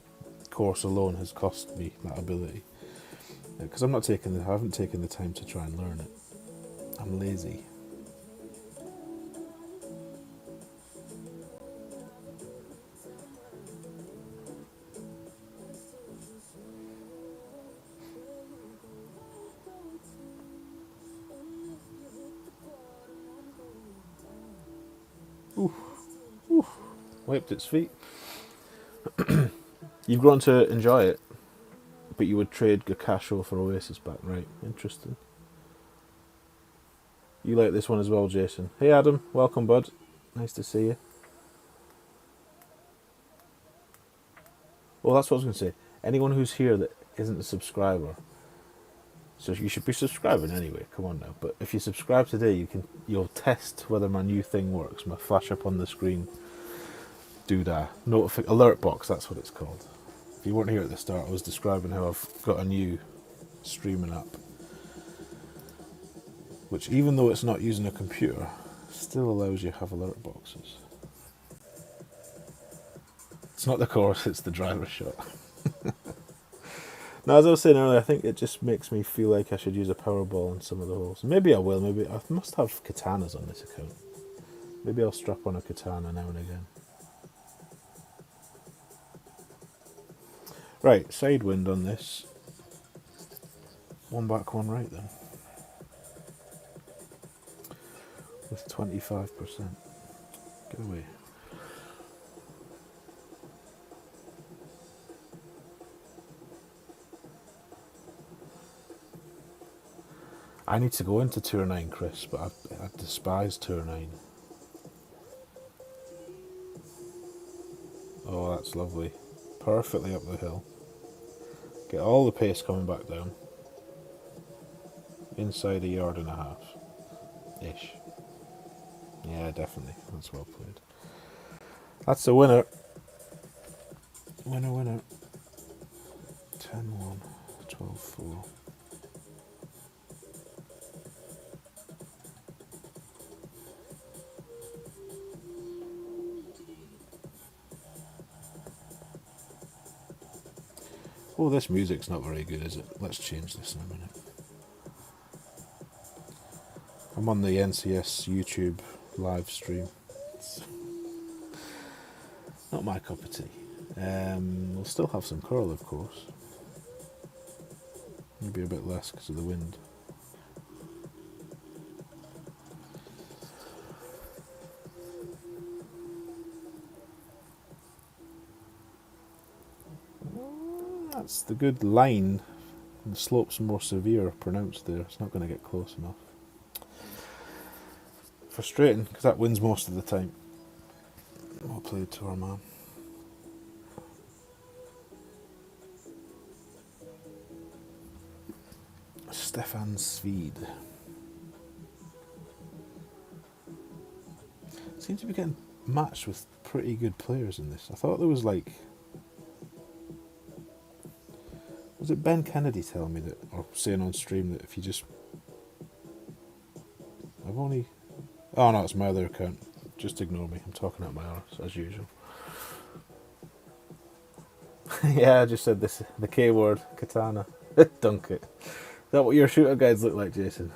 course alone has cost me that ability. Because I haven't taken the time to try and learn it. I'm lazy. Oof. Wiped its feet. You've grown to enjoy it, but you would trade Gakasho for Oasis back, right? Interesting. You like this one as well, Jason. Hey Adam, welcome bud. Nice to see you. Well, that's what I was going to say. Anyone who's here that isn't a subscriber, so you should be subscribing anyway. Come on now. But if you subscribe today, you'll test whether my new thing works. My flash up on the screen doodah alert box. That's what it's called. If you weren't here at the start, I was describing how I've got a new streaming app, which even though it's not using a computer, still allows you to have alert boxes. It's not the course, it's the driver shot. Now, as I was saying earlier, I think it just makes me feel like I should use a Powerball on some of the holes. Maybe I will, maybe I must have katanas on this account. Maybe I'll strap on a katana now and again. Right, side wind on this. One back, one right then. with 25%. Get away. I need to go into Tour 9, Chris, but I despise Tour 9. Oh, that's lovely. Perfectly up the hill. Get all the pace coming back down. Inside a yard and a half. Ish. Yeah, definitely. That's well played. That's the winner. Winner. 10-1, 12-4. Oh, this music's not very good, is it? Let's change this in a minute. I'm on the NCS YouTube live stream. It's not my cup of tea. We'll still have some curl, of course. Maybe a bit less because of the wind. That's the good line. The slope's more severe, pronounced there. It's not going to get close enough. Frustrating, because that wins most of the time. Well played to our man. Stefan Sved. Seems to be getting matched with pretty good players in this. I thought there was like... Was it Ben Kennedy telling me that, or saying on stream that if you just... I've only... Oh no, it's my other account. Just ignore me. I'm talking out my arse, as usual. Yeah, I just said this. The K word, katana. Dunk it. Is that what your shooter guides look like, Jason?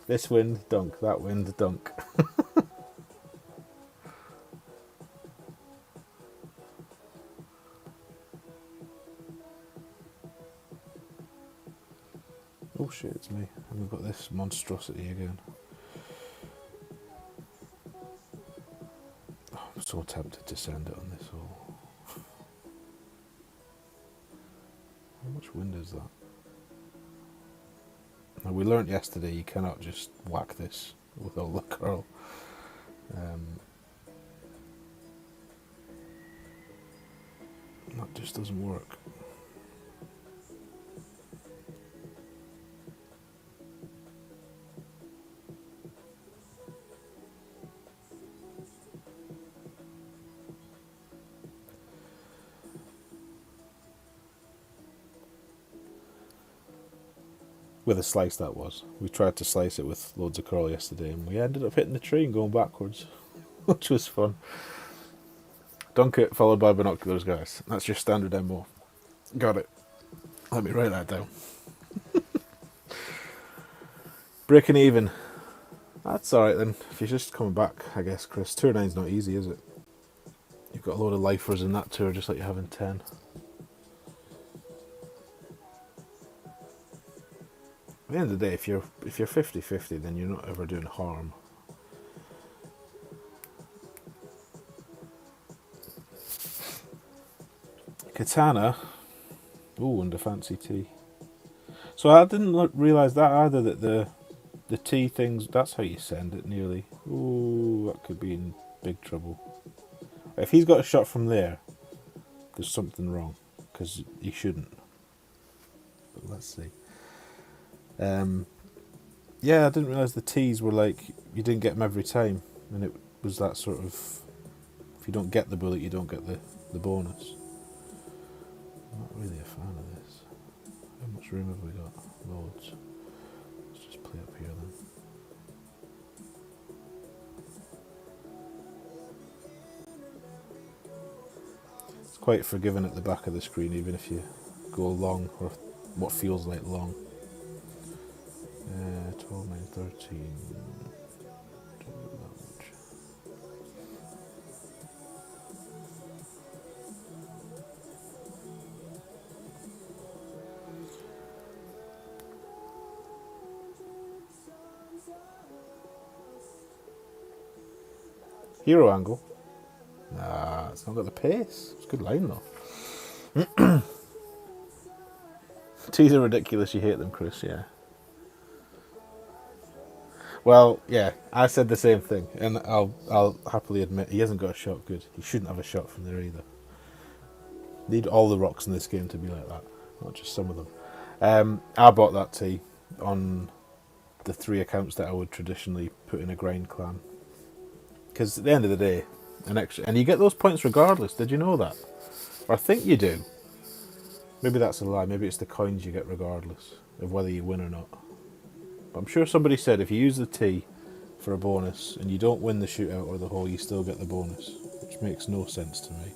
This wind, dunk. That wind, dunk. Oh shit, it's me. And we've got this monstrosity again. Oh, I'm so tempted to send it on this hole. How much wind is that? Now, we learnt yesterday you cannot just whack this with all the curl. That just doesn't work. With a slice, that was. We tried to slice it with loads of curl yesterday and we ended up hitting the tree and going backwards, which was fun. Dunk it, followed by binoculars, guys. That's your standard MO. Got it. Let me write that down. Breaking even. That's alright then. If you're just coming back, I guess, Chris. Tour 9's not easy, is it? You've got a load of lifers in that tour, just like you have in 10. At the end of the day, if you're 50-50, then you're not ever doing harm. Katana. Ooh, and a fancy tea. So I didn't realise that either, that the tea things, that's how you send it nearly. Ooh, that could be in big trouble. If he's got a shot from there, there's something wrong, because he shouldn't. But let's see. Yeah, I didn't realise the teas were like, you didn't get them every time, and it was that sort of, if you don't get the bullet, you don't get the bonus. I'm not really a fan of this. How much room have we got? Loads. Let's just play up here then. It's quite forgiving at the back of the screen, even if you go long, or what feels like long. 12, 9, 13. Hero angle. Nah, it's not got the pace. It's a good line though. T's are ridiculous. You hate them, Chris. Yeah. Well, yeah, I said the same thing, and I'll happily admit he hasn't got a shot good. He shouldn't have a shot from there either. Need all the rocks in this game to be like that, not just some of them. I bought that tee on the 3 accounts that I would traditionally put in a grind clan, because at the end of the day, and you get those points regardless. Did you know that? Or I think you do. Maybe that's a lie. Maybe it's the coins you get regardless of whether you win or not. But I'm sure somebody said if you use the tee for a bonus and you don't win the shootout or the hole, you still get the bonus, which makes no sense to me.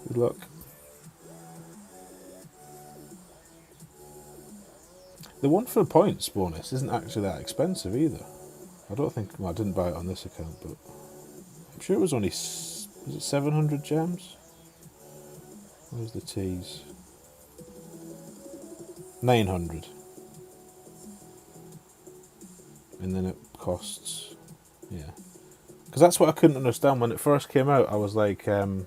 Good luck. The one for the points bonus isn't actually that expensive either. I don't think, well, I didn't buy it on this account, but I'm sure it was only, was it 700 gems? Where's the tees? 900. And then it costs, yeah. Because that's what I couldn't understand when it first came out. I was like, and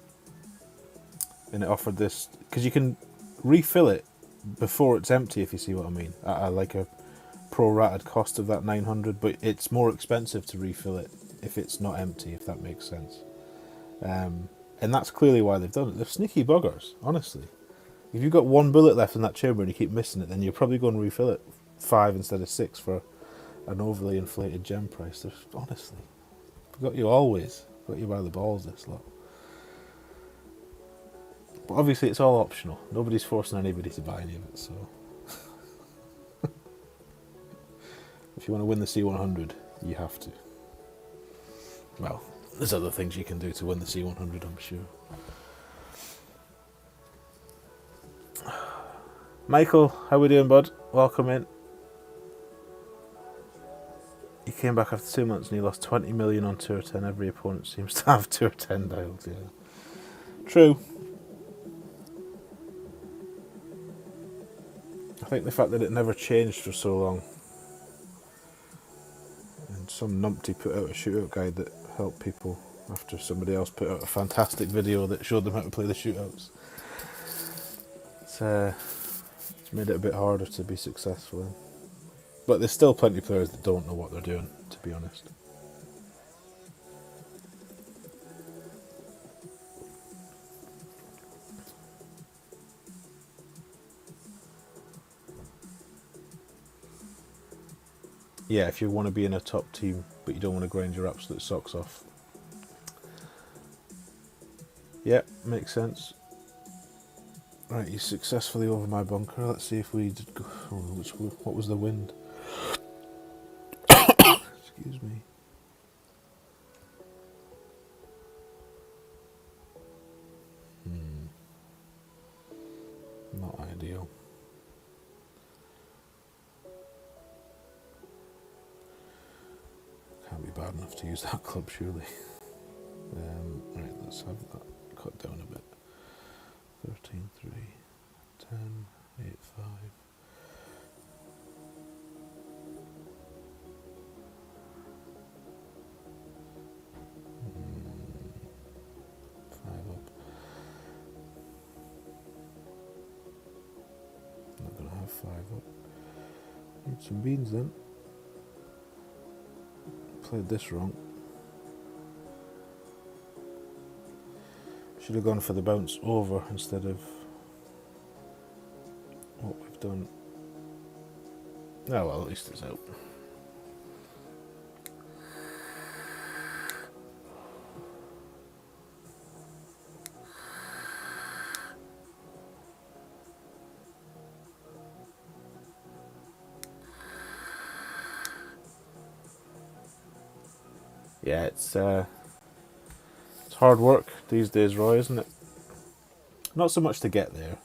it offered this, because you can refill it before it's empty, if you see what I mean, at like a pro-rated cost of that 900, but it's more expensive to refill it if it's not empty, if that makes sense. And that's clearly why they've done it. They're sneaky buggers, honestly. If you've got 1 bullet left in that chamber and you keep missing it, then you're probably going to refill it 5 instead of 6 for an overly inflated gem price. They're, honestly, got you always. Got you by the balls, this lot. But obviously it's all optional. Nobody's forcing anybody to buy any of it, so... If you want to win the C100, you have to. Well, there's other things you can do to win the C100, I'm sure. Michael, how we doing, bud? Welcome in. You came back after 2 months and you lost 20 million on Tour 10. Every opponent seems to have Tour 10 dialed, yeah. True. I think the fact that it never changed for so long, and some numpty put out a shootout guide that helped people after somebody else put out a fantastic video that showed them how to play the shootouts. It's made it a bit harder to be successful in. But there's still plenty of players that don't know what they're doing, to be honest. Yeah, if you want to be in a top team, but you don't want to grind your absolute socks off. Yeah, makes sense. Right, he's successfully over my bunker. Let's see if we did go... Oh, what was the wind? Excuse me. Not ideal. Can't be bad enough to use that club, surely. Right, let's have that cut down a bit. 13, 3, 10, 8, 5. Not gonna have 5 up. Need some beans then. Played this wrong. Should have gone for the bounce over instead of what we've done. Oh well, at least it's out. Yeah, it's hard work these days, Roy, isn't it? Not so much to get there,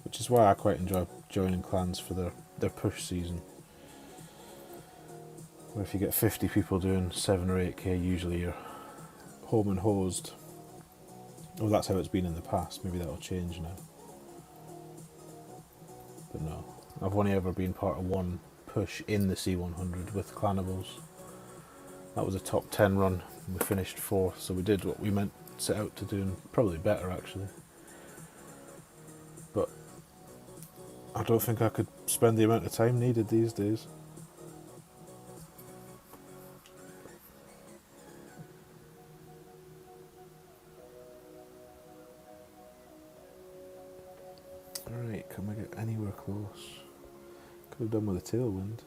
which is why I quite enjoy joining clans for their push season. Where if you get 50 people doing 7 or 8k, usually you're home and hosed. Well, that's how it's been in the past. Maybe that'll change now. But no, I've only ever been part of one push in the C100 with Clanables. That was a top 10 run. We finished 4th, so we did what we meant set out to do, and probably better actually. But I don't think I could spend the amount of time needed these days. Alright, can we get anywhere close? Could have done with a tailwind.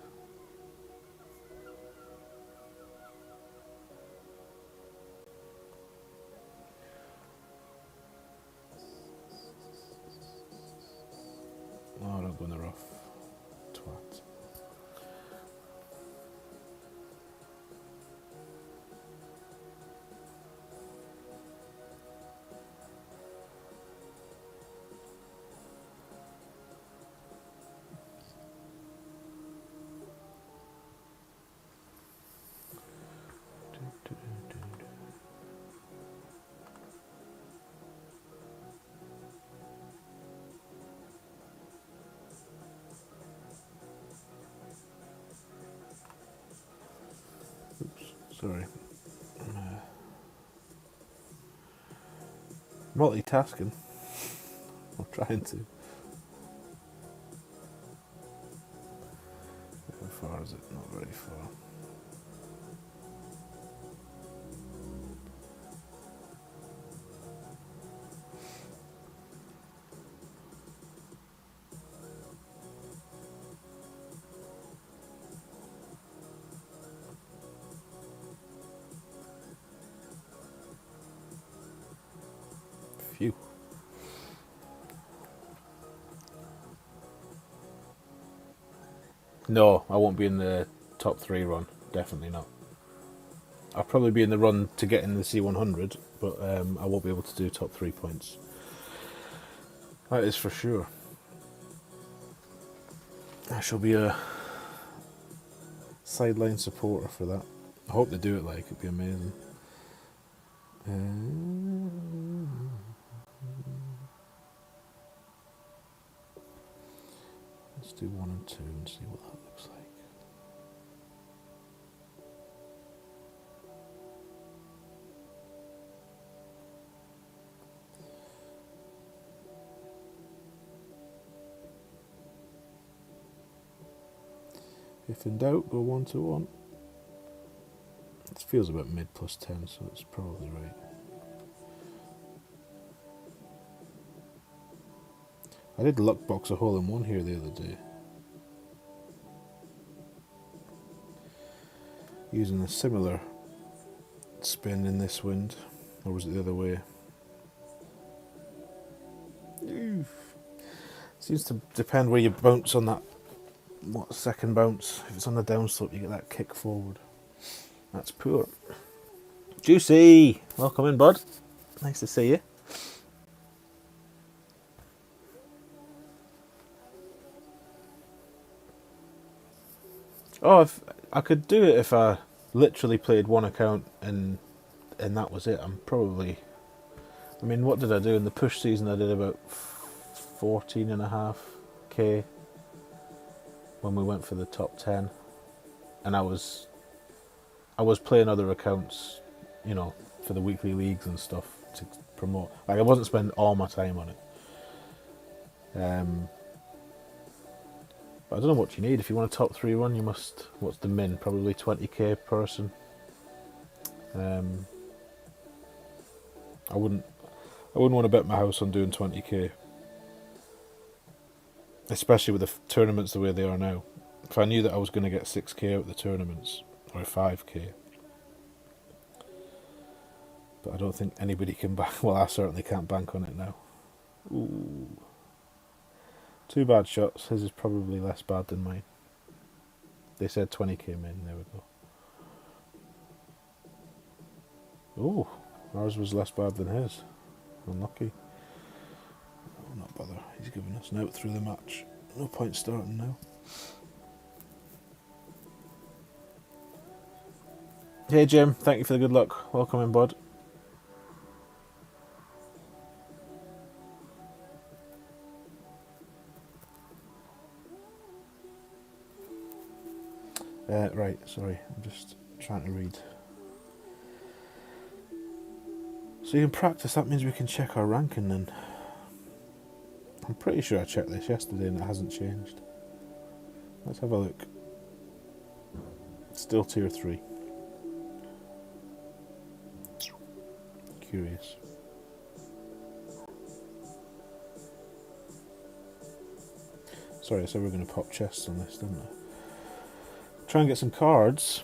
Oh, don't go in the rough. Twat. Oops, sorry. Multitasking. I'm trying to. How far is it? Not very far. Phew. No, I won't be in the top 3 run. Definitely not. I'll probably be in the run to get in the C100, but I won't be able to do top 3 points. That is for sure. I shall be a sideline supporter for that. I hope they do it like, it'd be amazing. Let's do 1 and 2 and see what that looks like. If in doubt, go 1 to 1. It feels about mid plus 10, so it's probably right. I did luck box a hole in 1 here the other day, using a similar spin in this wind, or was it the other way? Seems to depend where you bounce on that. What second bounce? If it's on the downslope, you get that kick forward. That's poor. Juicy! Welcome in, bud. Nice to see you. Oh, if I could do it if I literally played 1 account and that was it. I'm probably... I mean, what did I do in the push season? I did about 14.5k when we went for the top 10, and I was playing other accounts, you know, for the weekly leagues and stuff to promote. Like, I wasn't spending all my time on it. But I don't know what you need. If you want a top 3 run, you must... What's the min? Probably 20k person. I wouldn't want to bet my house on doing 20k. Especially with the tournaments the way they are now. If I knew that I was going to get 6k out of the tournaments, or 5k. But I don't think anybody can bank... Well, I certainly can't bank on it now. Ooh. 2 bad shots. His is probably less bad than mine. They said 20k min. There we go. Ooh. Ours was less bad than his. Unlucky. Oh, not bother. He's giving us an out through the match. No point starting now. Hey Jim, thank you for the good luck. Welcome in, bud. Right, sorry. I'm just trying to read So you can practice, that means we can check our ranking then. I'm pretty sure I checked this yesterday and it hasn't changed. Let's have a look. It's still tier 3. Curious. Sorry, I said we were going to pop chests on this, didn't I? Try and get some cards.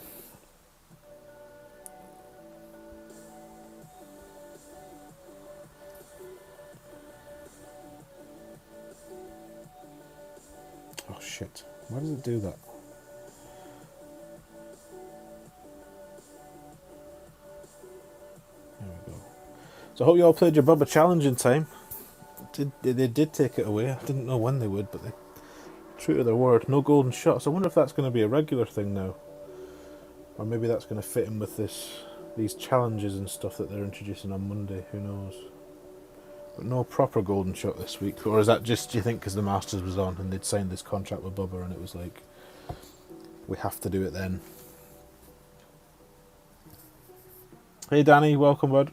Oh shit, why does it do that? There we go. So I hope you all played your Bubba Challenge in time. They did take it away. I didn't know when they would, but they true to their word. No golden shots. I wonder if that's going to be a regular thing now. Or maybe that's going to fit in with these challenges and stuff that they're introducing on Monday. Who knows? But no proper golden shot this week. Or is that just, do you think, because the Masters was on and they'd signed this contract with Bubba and it was like, we have to do it then? Hey Danny, welcome bud.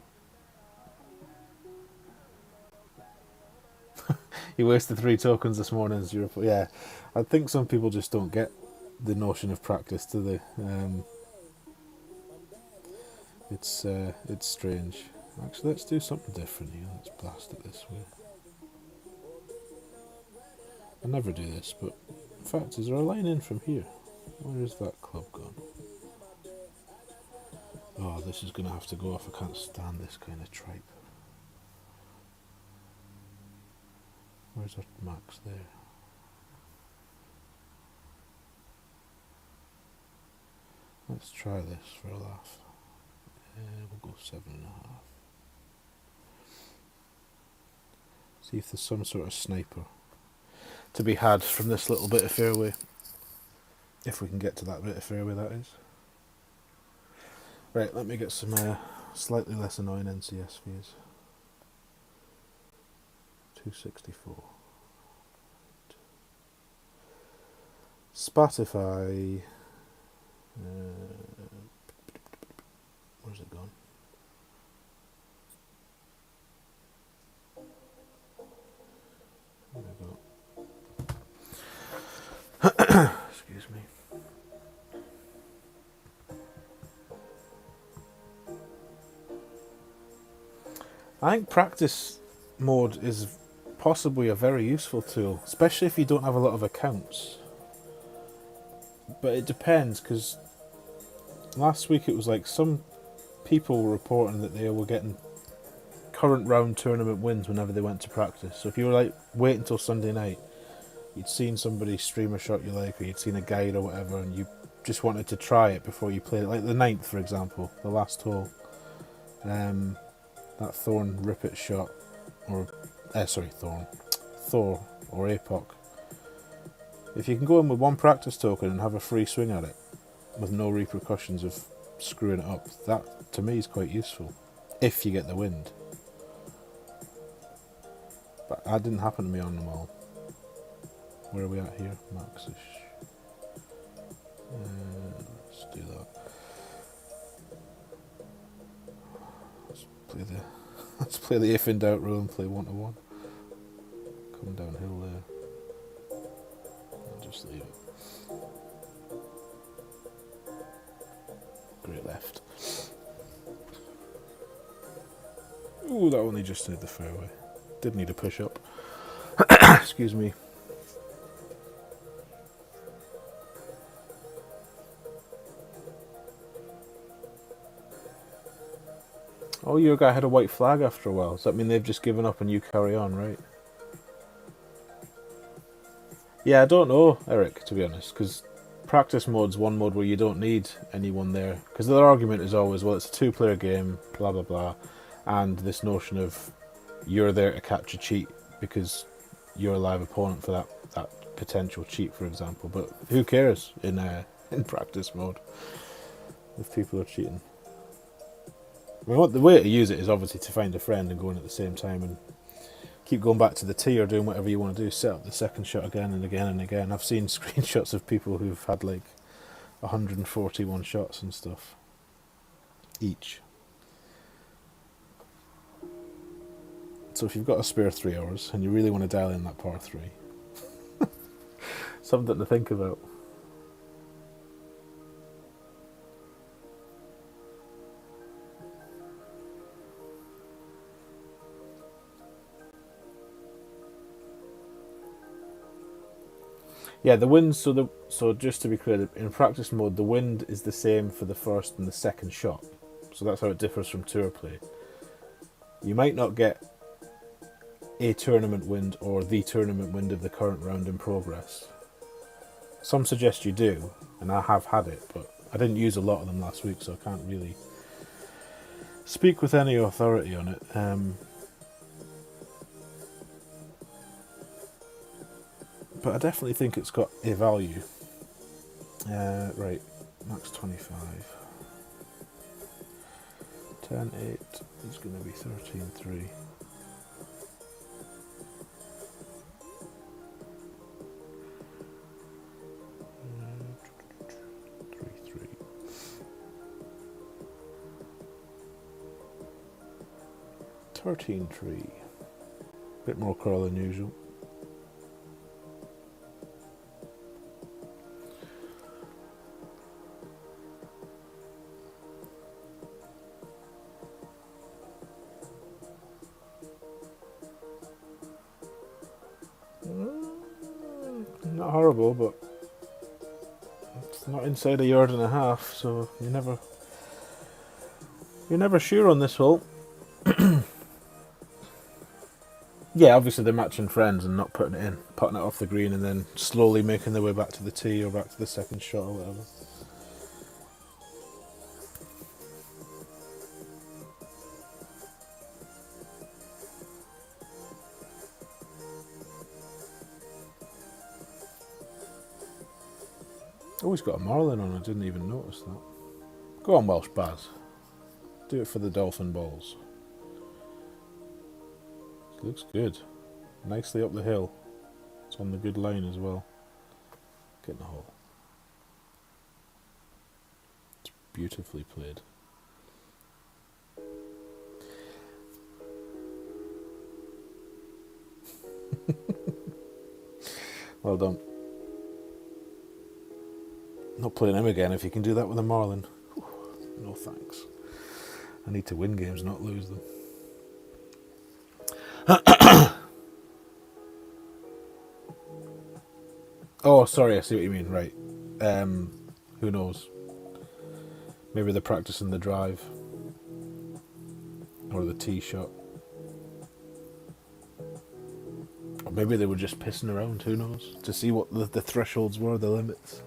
You wasted 3 tokens this morning as you report. Yeah, I think some people just don't get the notion of practice, do they? It's strange. Actually, let's do something different here. Let's blast it this way. I never do this, but in fact, is there a line in from here? Where is that club gone? Oh, this is going to have to go off. I can't stand this kind of tripe. Where's our max there? Let's try this for a laugh. We'll go 7.5. See if there's some sort of sniper to be had from this little bit of fairway. If we can get to that bit of fairway, that is. Right, let me get some slightly less annoying NCS views. 264. Spotify. Where's it gone? There we go. Excuse me. I think practice mode is possibly a very useful tool, especially if you don't have a lot of accounts. But it depends, because last week it was like some people were reporting that they were getting current round tournament wins whenever they went to practice. So if you were like, wait until Sunday night, you'd seen somebody stream a shot you like, or you'd seen a guide or whatever, and you just wanted to try it before you played it. Like the 9th, for example, the last hole. That Thorn Rip It shot, or Thor or Apoc. If you can go in with 1 practice token and have a free swing at it with no repercussions of screwing it up, that to me is quite useful if you get the wind. But that didn't happen to me on them all. Where are we at here? Maxish. Let's do that. Let's play the if in doubt rule and play 1-to-1. Come downhill there. I'll just leave it. Great left. Ooh, that only just hit the fairway. Did need a push up. Excuse me. Oh, your guy had a white flag after a while. Does that mean they've just given up and you carry on, right? Yeah, I don't know, Eric, to be honest, because practice mode's one mode where you don't need anyone there. Because their argument is always, well, it's a 2-player game, blah, blah, blah. And this notion of you're there to catch a cheat because you're a live opponent for that potential cheat, for example. But who cares in practice mode if people are cheating? I mean, the way to use it is obviously to find a friend and go in at the same time and keep going back to the tee or doing whatever you want to do. Set up the second shot again and again and again. I've seen screenshots of people who've had like 141 shots and stuff each. So if you've got a spare 3 hours and you really want to dial in that par 3, something to think about. Yeah, the wind. So just to be clear, in practice mode, the wind is the same for the first and the second shot. So that's how it differs from tour play. You might not get a tournament wind or the tournament wind of the current round in progress. Some suggest you do, and I have had it, but I didn't use a lot of them last week, so I can't really speak with any authority on it. But I definitely think it's got a value. Right, max 25. 10.8 is going to be 13.3. Thirteen tree. Bit more curl than usual. Not horrible, but it's not inside a yard and a half, so you're never sure on this hole. Yeah, obviously they're matching friends and not putting it off the green and then slowly making their way back to the tee or back to the second shot or whatever. Oh, he's got a marlin on, I didn't even notice that. Go on, Welsh Baz. Do it for the dolphin balls. Looks good. Nicely up the hill. It's on the good line as well. Get in the hole. It's beautifully played. Well done. Not playing him again if you can do that with a marlin. No thanks. I need to win games, not lose them. Oh, sorry, I see what you mean. Right. Who knows? Maybe they're practicing the drive. Or the tee shot. Or maybe they were just pissing around, who knows? To see what the thresholds were, the limits.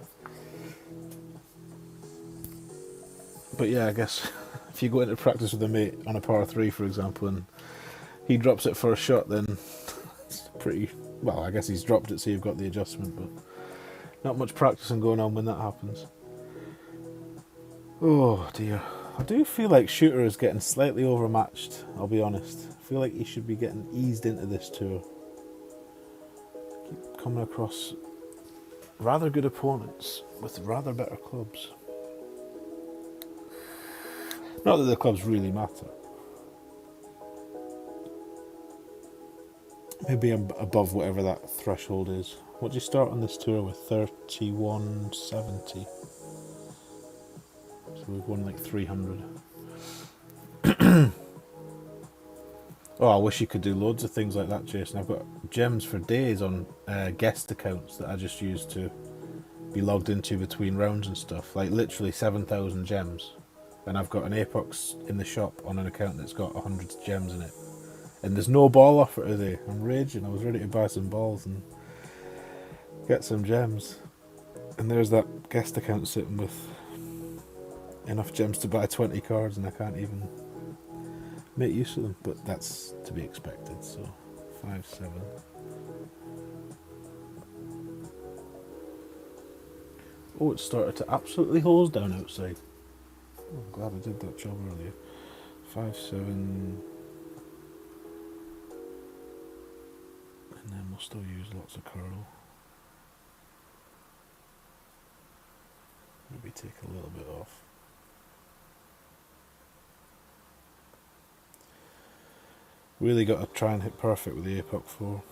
But yeah, I guess if you go into practice with a mate on a par 3, for example, and he drops it for a shot, then it's pretty... Well, I guess he's dropped it, so you've got the adjustment, but not much practicing going on when that happens. Oh dear. I do feel like Shooter is getting slightly overmatched, I'll be honest. I feel like he should be getting eased into this tour. Keep coming across rather good opponents with rather better clubs. Not that the clubs really matter. Maybe above whatever that threshold is. What do you start on this tour with? 3170. So we've won like 300. Oh, I wish you could do loads of things like that, Jason. I've got gems for days on guest accounts that I just use to be logged into between rounds and stuff. Like literally 7,000 gems. And I've got an Apex in the shop on an account that's got 100 gems in it. And there's no ball offer today. I'm raging. I was ready to buy some balls and get some gems. And there's that guest account sitting with enough gems to buy 20 cards, and I can't even make use of them. But that's to be expected. So 5-7. Oh, it started to absolutely hose down outside. Oh, I'm glad I did that job earlier. 5-7. And then we'll still use lots of curl. Maybe take a little bit off. Really got to try and hit perfect with the Apoc 4.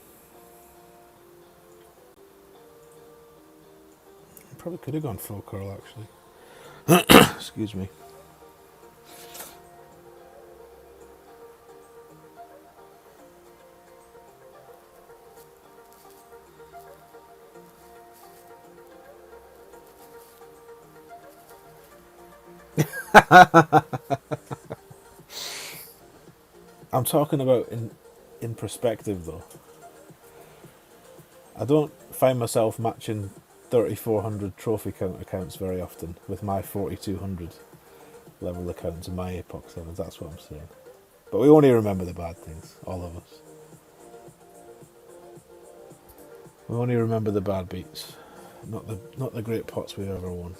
Probably could have gone full curl actually. Excuse me. I'm talking about in perspective though. I don't find myself matching 3400 trophy count accounts very often with my 4200 level accounts and my Apoc 7s, that's what I'm saying. But we only remember the bad things, all of us. We only remember the bad beats, not the great pots we've ever won.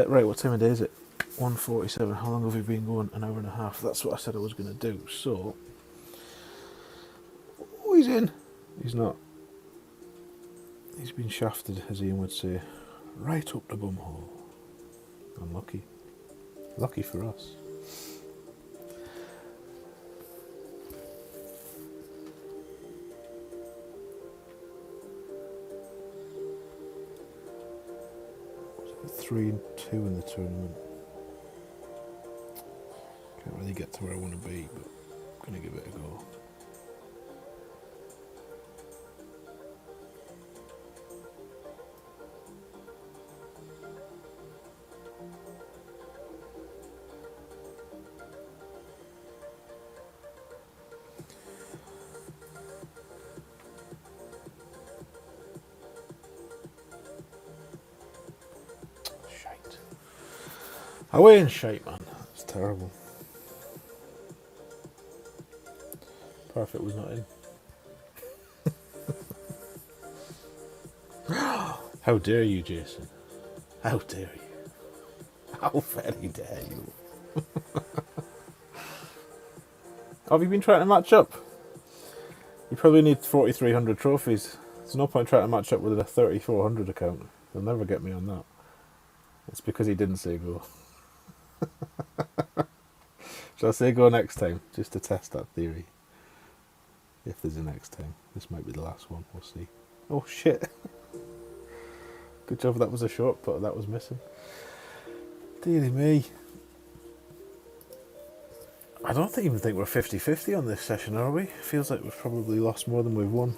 Right, what time of day is it? 1:47. How long have we been going? An hour and a half. That's what I said I was going to do. So, oh, he's in. He's not. He's been shafted, as Ian would say, right up the bum hole. Unlucky. Lucky for us. Was it 3-2 in the tournament? Can't really get to where I want to be, but I'm going to give it a go. Shite. Away in shite, man. It's terrible. Perfect was not in. How dare you, Jason? How dare you? How very dare you? Have you been trying to match up? You probably need 4,300 trophies. There's no point trying to match up with a 3,400 account. They'll never get me on that. It's because he didn't say go. Shall I say go next time? Just to test that theory. If there's a next time. This might be the last one. We'll see. Oh, shit. Good job that was a short putt. That was missing. Dearie me. I don't even think we're 50-50 on this session, are we? Feels like we've probably lost more than we've won.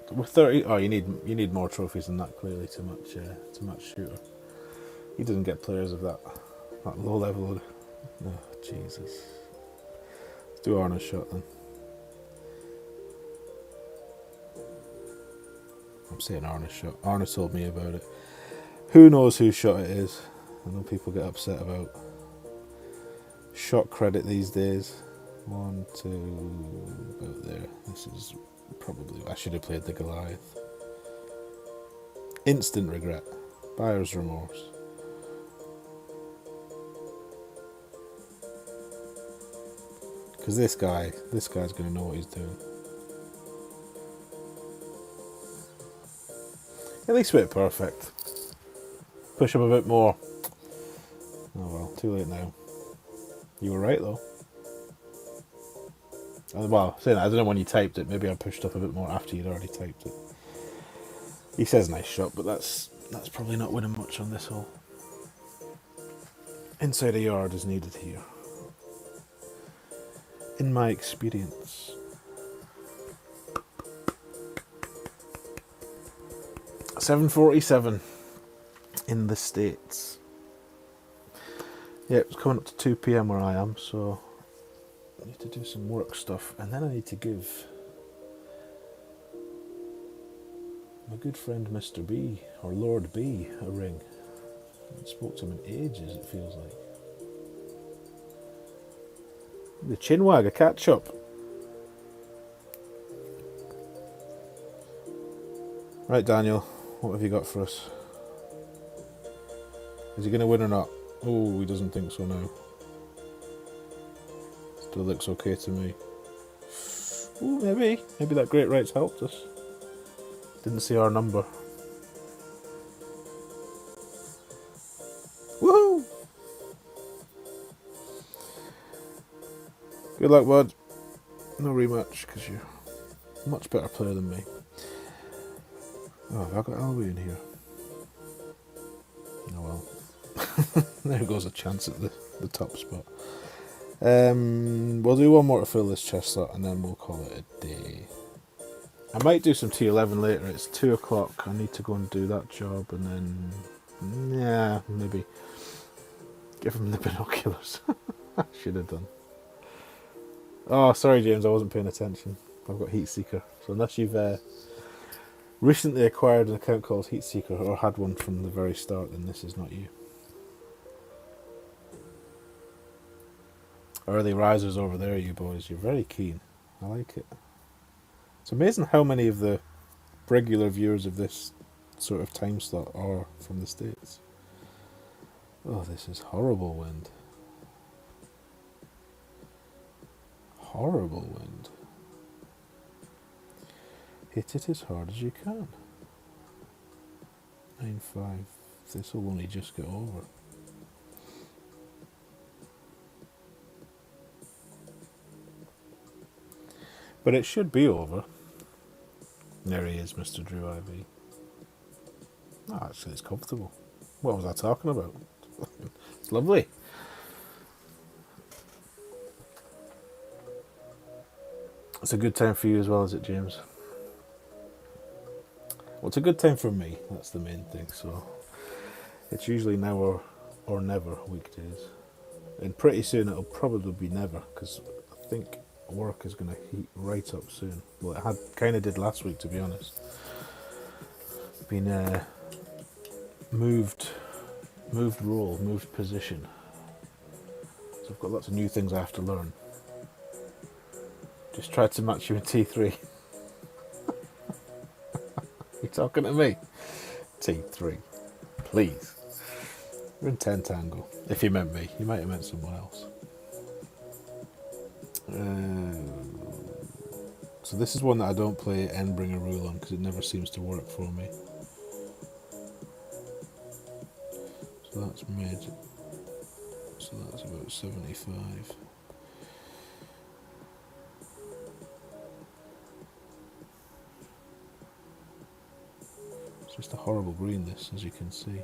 We're 30. Oh, you need more trophies than that, clearly, to match Shooter. He doesn't get players of that low level. Oh, Jesus. Let's do Arna's shot then. I'm saying Arna's shot. Arna told me about it. Who knows whose shot it is? I know people get upset about shot credit these days. 1, 2, about there. This is probably... I should have played the Goliath. Instant regret. Buyer's remorse. Because this guy's going to know what he's doing. At least we're perfect. Push up a bit more. Oh well, too late now. You were right though. Well, saying that, I don't know when you typed it. Maybe I pushed up a bit more after you'd already typed it. He says nice shot, but that's probably not winning much on this hole. Inside a yard is needed here, in my experience. 7:47 in the States. Yeah, it's coming up to 2 PM where I am, so I need to do some work stuff, and then I need to give my good friend Mr. B, or Lord B, a ring. I haven't spoke to him in ages, it feels like. The chinwag, a catch up. Right, Daniel, what have you got for us? Is he going to win or not? Oh, he doesn't think so now. Still looks okay to me. Ooh, maybe. Maybe that great rights helped us. Didn't see our number. Woohoo! Good luck, bud. No rematch, because you're a much better player than me. Oh, have I got Albi in here? Oh well. There goes a chance at the top spot. We'll do one more to fill this chest slot and then we'll call it a day. I might do some T11 later. It's 2 o'clock. I need to go and do that job and then... yeah, maybe give him the binoculars. I should have done. Oh, sorry James, I wasn't paying attention. I've got Heatseeker. So unless you've recently acquired an account called Heatseeker or had one from the very start, then this is not you. Early risers over there, you boys. You're very keen. I like it. It's amazing how many of the regular viewers of this sort of time slot are from the States. Oh, this is horrible wind. Horrible wind. Hit it as hard as you can. 9-5. This will only just get over. But it should be over. There he is, Mr. Drew IV. Oh, actually, it's comfortable. What was I talking about? It's lovely. It's a good time for you as well, is it, James? Well, it's a good time for me. That's the main thing. So it's usually now or never weekdays. And pretty soon it'll probably be never, because I think work is going to heat right up soon. Well, it kind of did last week, to be honest. Been moved role, moved position. So I've got lots of new things I have to learn. Just tried to match you in T3. You talking to me? T3, please. We're in 10 Tango. If you meant me, you might have meant someone else. So this is one that I don't play Endbringer rule on because it never seems to work for me. So that's mid. So that's about 75. It's just a horrible green, this, as you can see.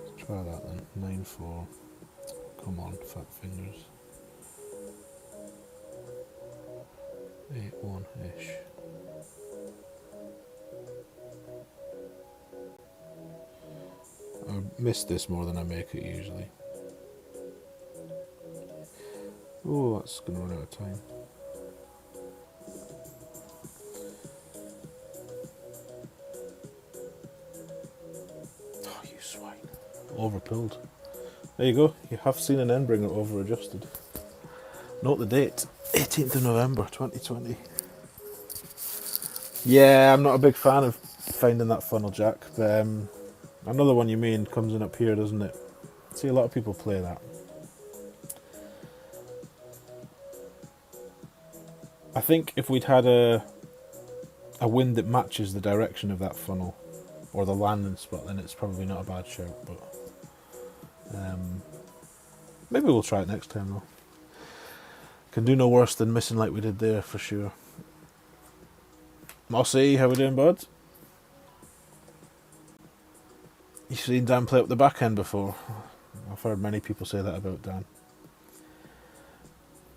Let's try that then. 9-4. Come on, fat fingers. 8-1-ish. I miss this more than I make it usually. Oh, that's going to run out of time. Oh, you swine. Overpilled. There you go. You have seen an Endbringer over-adjusted. Note the date. 18th of November 2020. Yeah, I'm not a big fan of finding that funnel jack, but another one you mean comes in up here, doesn't it? I see a lot of people play that. I think if we'd had a wind that matches the direction of that funnel, or the landing spot, then it's probably not a bad shout, but maybe we'll try it next time though. Can do no worse than missing like we did there, for sure. Mossy, how we doing, bud? You've seen Dan play up the back end before. I've heard many people say that about Dan.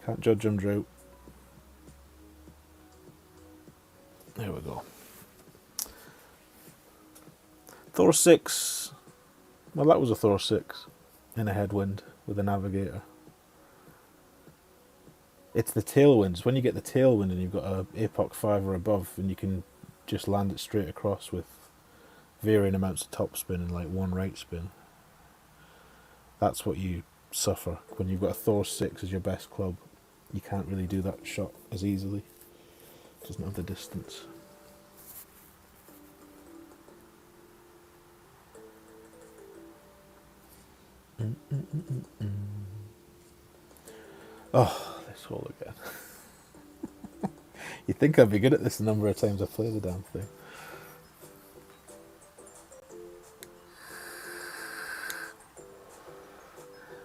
Can't judge him, Drew. There we go. Thor 6. Well, that was a Thor 6 in a headwind with a navigator. It's the tailwinds. When you get the tailwind and you've got a APOC 5 or above, and you can just land it straight across with varying amounts of topspin and like one right spin. That's what you suffer when you've got a Thor 6 as your best club. You can't really do that shot as easily. It doesn't have the distance. Oh, this hole again. You'd think I'd be good at this the number of times I play the damn thing.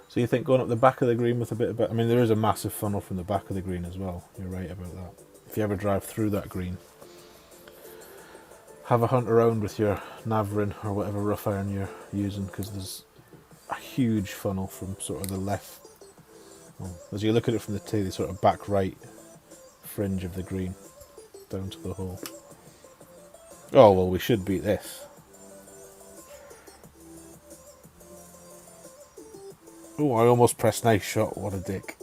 So you think going up the back of the green with a bit of... I mean, there is a massive funnel from the back of the green as well. You're right about that. If you ever drive through that green, have a hunt around with your Navrin or whatever rough iron you're using, because there's a huge funnel from sort of the left. Well, as you look at it from the T, the sort of back right fringe of the green down to the hole. Oh, well, we should beat this. Oh, I almost pressed nice shot. What a dick.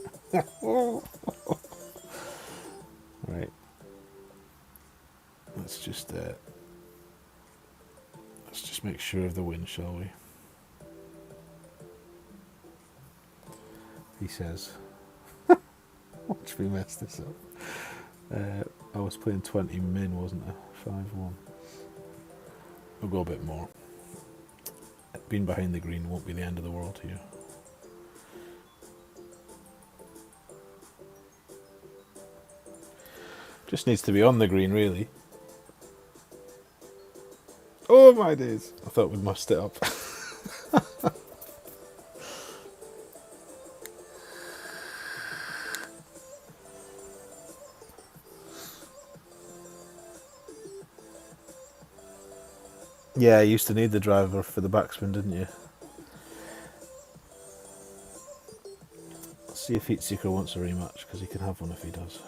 Right. Let's just make sure of the win, shall we? He says. Watch me mess this up. I was playing 20 min, wasn't I? 5-1. We'll go a bit more. Being behind the green won't be the end of the world here. Just needs to be on the green, really. Oh my days! I thought we'd mussed it up. Yeah, you used to need the driver for the backspin, didn't you? Let's see if Heatseeker wants a rematch, because he can have one if he does.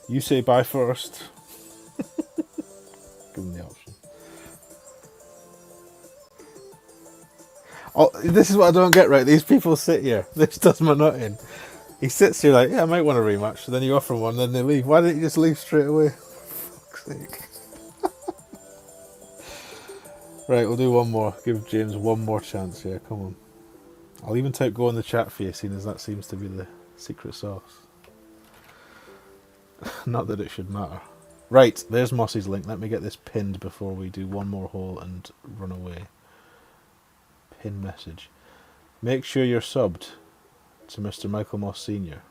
You say bye first. Give him the option. Oh, this is what I don't get right. These people sit here. This does my nut in. He sits here like, yeah, I might want a rematch. So then you offer one, then they leave. Why didn't you just leave straight away? For fuck's sake. Right, we'll do one more. Give James one more chance here. Come on. I'll even type go in the chat for you, seeing as that seems to be the secret sauce. Not that it should matter. Right, there's Mossy's link. Let me get this pinned before we do one more hole and run away. Pin message. Make sure you're subbed to Mr. Michael Moss Sr.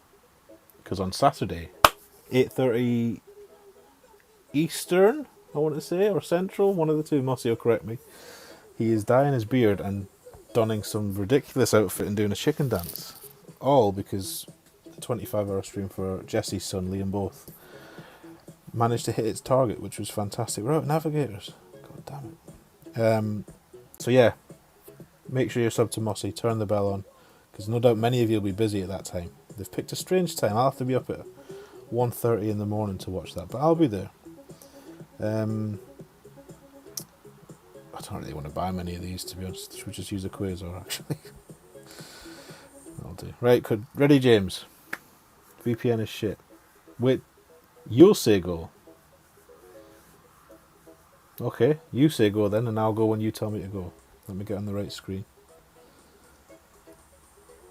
Because on Saturday, 8:30 Eastern, I want to say, or Central, one of the two, Mossy will correct me. He is dyeing his beard and donning some ridiculous outfit and doing a chicken dance. All because the 25-hour stream for Jesse's son, Liam Both, managed to hit its target, which was fantastic. We're out of navigators. God damn it. So yeah, make sure you're subbed to Mossy, turn the bell on, because no doubt many of you will be busy at that time. They've picked a strange time. I'll have to be up at 1:30 in the morning to watch that, but I'll be there. I don't really want to buy many of these, to be honest. Should we just use a Quasar, actually? I'll do. Right, ready, James? VPN is shit. Wait, you'll say go. Okay, you say go then, and I'll go when you tell me to go. Let me get on the right screen.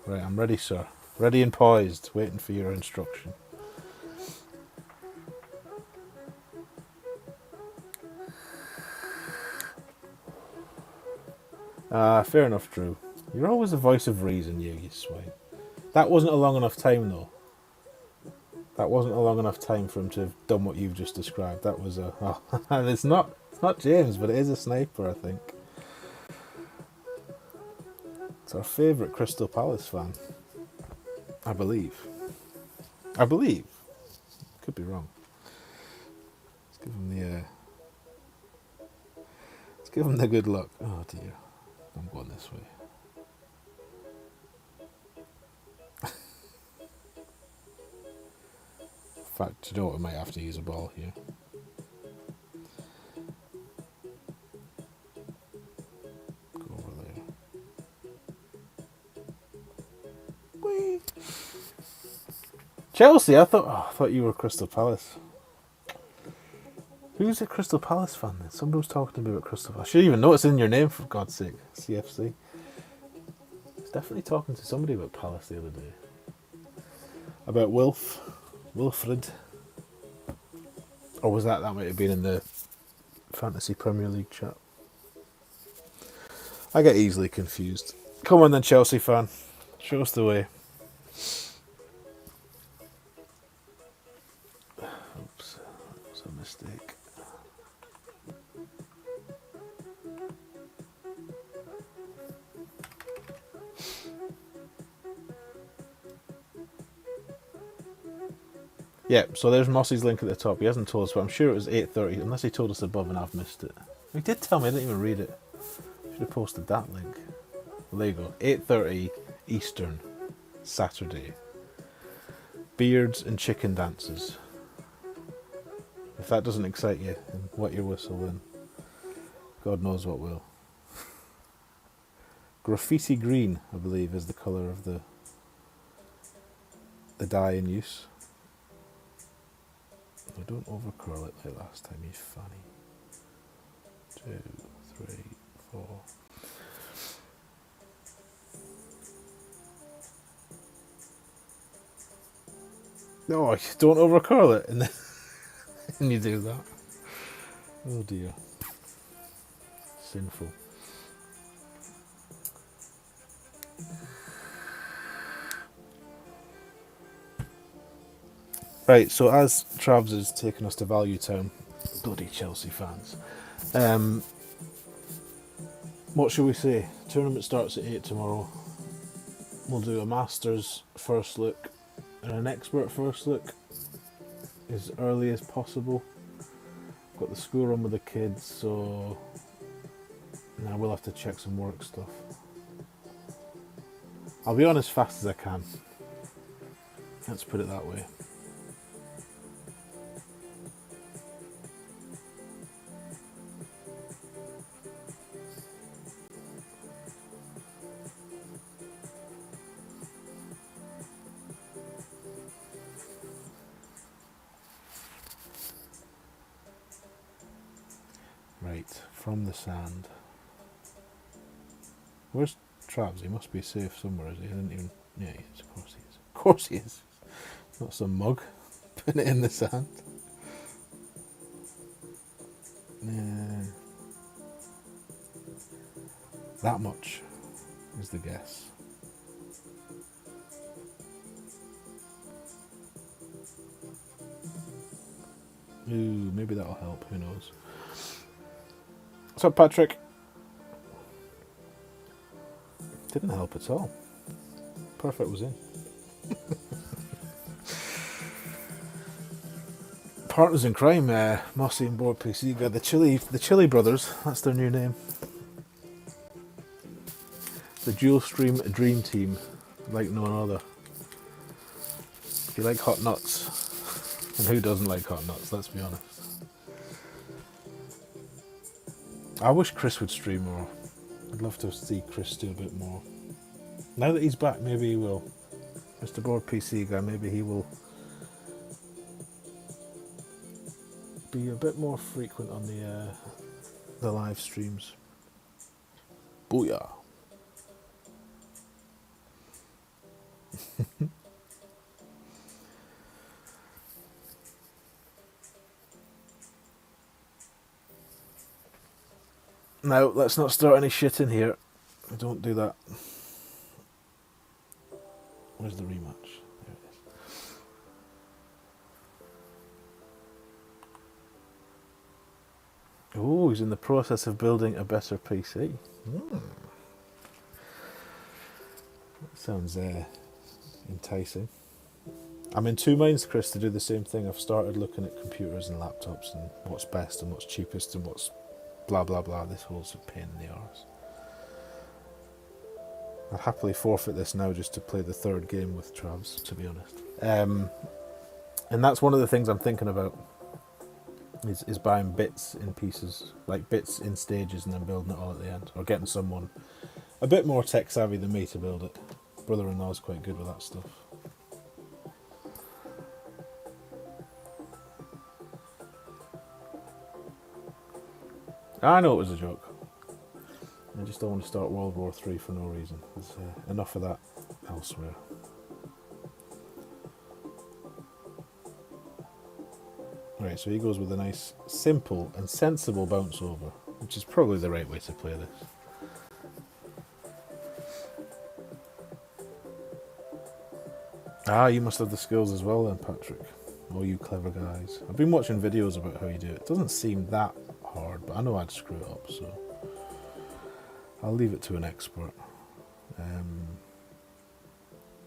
Right, I'm ready, sir. Ready and poised, waiting for your instruction. Fair enough, Drew. You're always the voice of reason, you swine. That wasn't a long enough time, though. That wasn't a long enough time for him to have done what you've just described. That was a... Oh, it's not James, but it is a sniper, I think. It's our favourite Crystal Palace fan. I believe. Could be wrong. Let's give him the... Let's give him the good luck. Oh, dear. I'm going this way. In fact, you know what? I might have to use a ball here. Go over there. Whee! Chelsea, I thought you were Crystal Palace. Who's a Crystal Palace fan then? Somebody was talking to me about Crystal Palace. I should even know it's in your name, for God's sake. CFC. I was definitely talking to somebody about Palace the other day. About Wilfred. Or was that might have been in the Fantasy Premier League chat. I get easily confused. Come on then, Chelsea fan. Show us the way. mistake. Yeah, so there's Mossy's link at the top. He hasn't told us, but I'm sure it was 8:30, unless he told us above and I've missed it. He did tell me, I didn't even read it. Should have posted that link. Well, there you go. 8:30 Eastern, Saturday. Beards and chicken dances. If that doesn't excite you and wet your whistle, then God knows what will. Graffiti green, I believe, is the colour of the dye in use. Oh, don't overcurl it like last time, you funny. 2, 3, 4. No, don't overcurl it, and then and you do that. Oh dear. Sinful. Right, so as Travs has taken us to Value Town, bloody Chelsea fans, what shall we say? Tournament starts at 8 tomorrow. We'll do a Masters first look and an Expert first look as early as possible. Got the school run with the kids, so now we'll have to check some work stuff. I'll be on as fast as I can. Let's put it that way. Right, from the sand. Where's Travs? He must be safe somewhere, is he? I didn't even... Yeah, he is. Of course he is. Of course he is. Not some mug. Putting it in the sand. That much is the guess. Ooh, maybe that'll help. Who knows? What's up, Patrick? Didn't help at all. Perfect was in. Partners in crime, Mossy and Board PC got the Chili Brothers. That's their new name. The dual stream dream team, like no other. If you like hot nuts, and who doesn't like hot nuts? Let's be honest. I wish Chris would stream more. I'd love to see Chris do a bit more. Now that he's back, maybe he will. Mr. Board PC guy, maybe he will be a bit more frequent on the live streams. Booyah. Now, let's not start any shit in here. Don't do that. Where's the rematch? There it is. Oh, he's in the process of building a better PC. That sounds enticing. I'm in two minds, Chris, to do the same thing. I've started looking at computers and laptops and what's best and what's cheapest and what's blah blah blah. This whole's a pain in the arse. I'll happily forfeit this now just to play the third game with Travs, to be honest. And that's one of the things I'm thinking about, is buying bits in pieces, like bits in stages and then building it all at the end. Or getting someone a bit more tech savvy than me to build it. Brother-in-law's quite good with that stuff. I know it was a joke. I just don't want to start World War III for no reason. There's enough of that elsewhere. Right, so he goes with a nice, simple and sensible bounce over, which is probably the right way to play this. Ah, you must have the skills as well then, Patrick. All you clever guys. I've been watching videos about how you do it. It doesn't seem that hard, but I know I'd screw it up, so I'll leave it to an expert.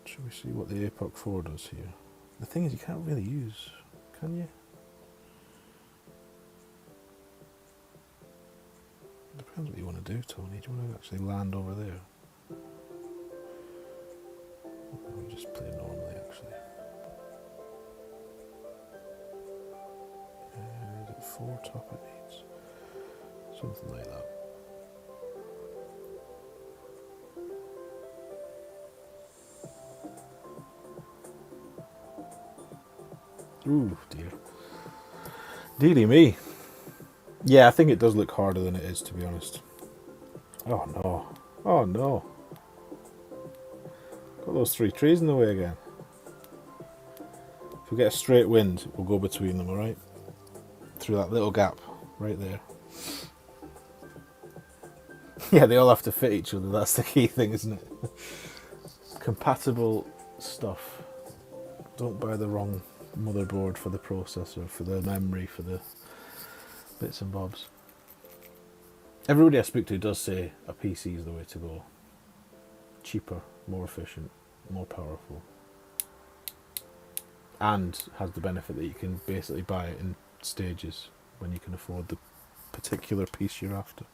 Should we see what the APOC 4 does here? The thing is, you can't really use, can you? Depends what you want to do, Tony. Do you want to actually land over there? Let me just play normally, actually. Is it 4 top it needs? Something like that. Ooh, dear. Dearie me. Yeah, I think it does look harder than it is, to be honest. Oh no. Oh no. Got those 3 trees in the way again. If we get a straight wind, we'll go between them, alright? Through that little gap right there. Yeah, they all have to fit each other. That's the key thing, isn't it? Compatible stuff. Don't buy the wrong motherboard for the processor, for the memory, for the bits and bobs. Everybody I speak to does say a PC is the way to go. Cheaper, more efficient, more powerful. And has the benefit that you can basically buy it in stages when you can afford the particular piece you're after.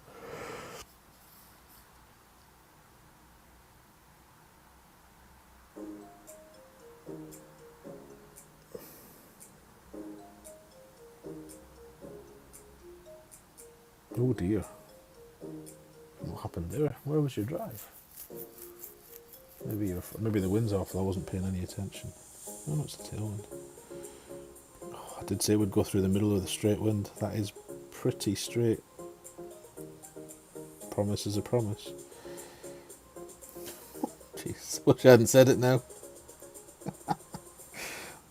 Oh dear. What happened there? Where was your drive? Maybe the wind's off and I wasn't paying any attention. Oh no, it's a tailwind. Oh, I did say we'd go through the middle of the straight wind. That is pretty straight. Promise is a promise. Jeez, wish I hadn't said it now.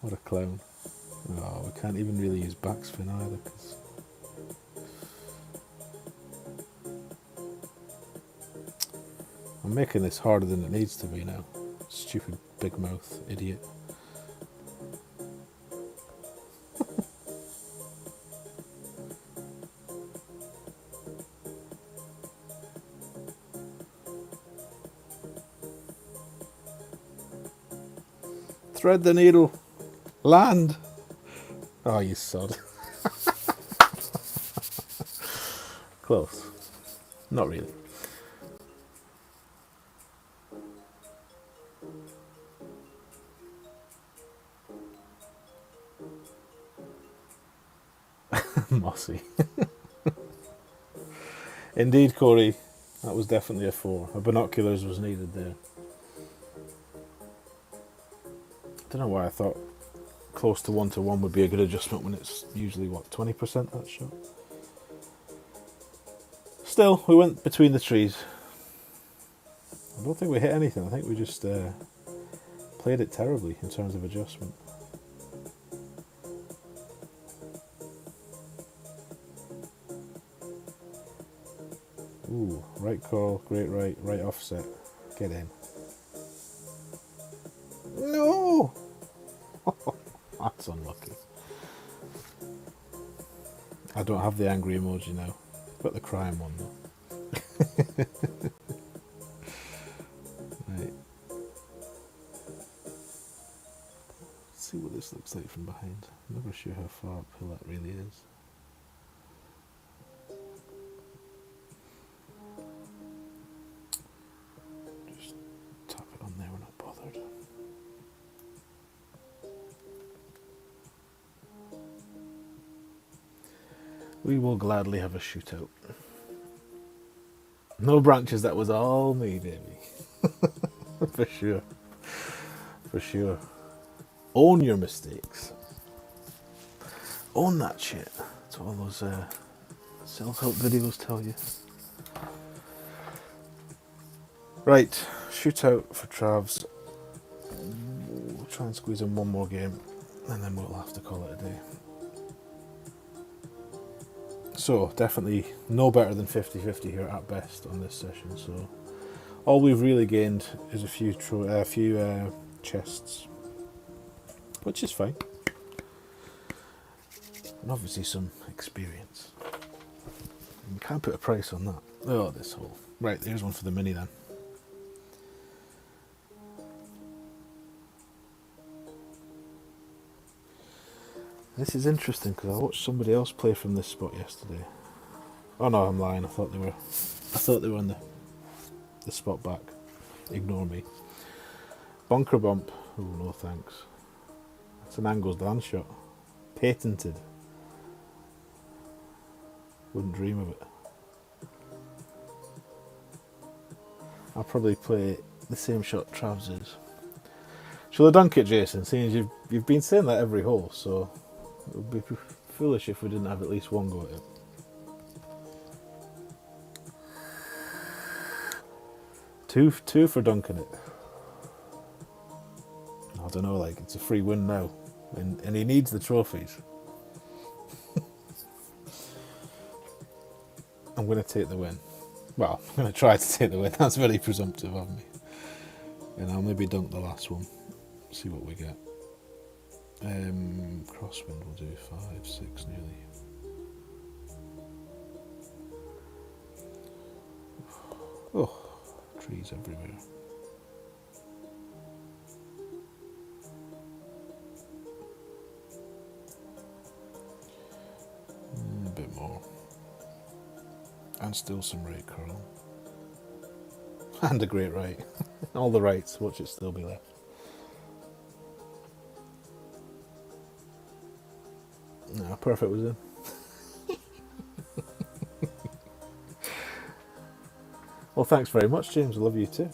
What a clown. Oh, we can't even really use backspin either, because I'm making this harder than it needs to be now. Stupid big mouth idiot. Thread the needle. Land. Oh, you sod. Close. Not really. Mossy. Indeed, Corey. That was definitely a 4. A binoculars was needed there. I don't know why I thought close to 1-to-1 would be a good adjustment when it's usually, what, 20% that shot? Still, we went between the trees. I don't think we hit anything. I think we just played it terribly in terms of adjustment. Ooh, right call, great right offset. Get in. No! That's unlucky. I don't have the angry emoji now. I've got the crying one though. Right. Let's see what this looks like from behind. I'm never sure how far uphill that really is. Just tap it on there, we're not bothered. We will gladly have a shootout. No branches, that was all me, baby. For sure. For sure. Own your mistakes. Own that shit. That's what all those self-help videos tell you. Right, shootout for Travs. We'll try and squeeze in one more game and then we'll have to call it a day. So, definitely no better than 50-50 here at best on this session. So, all we've really gained is a few chests, which is fine. and obviously some experience. You can't put a price on that. Oh, this hole. Right, there's one for the mini then. This is interesting because I watched somebody else play from this spot yesterday. Oh no, I'm lying. I thought they were on the spot back. Ignore me. Bunker bump. Oh no, thanks. That's an Angles Dan shot. Patented. Wouldn't dream of it. I'll probably play the same shot Travs is. Shall I dunk it, Jason? Seeing as you've been saying that every hole, so it would be foolish if we didn't have at least one go at it. Two for dunking it. I don't know, like, it's a free win now. And he needs the trophies. I'm going to take the win. Well, I'm going to try to take the win. That's very presumptive of me. And I'll maybe dunk the last one. See what we get. Crosswind will do 5, 6 nearly. Oh, trees everywhere. A bit more. And still some right curl. And a great right. All the rights, watch it still be left. No, perfect was in. Well, thanks very much, James. I love you too.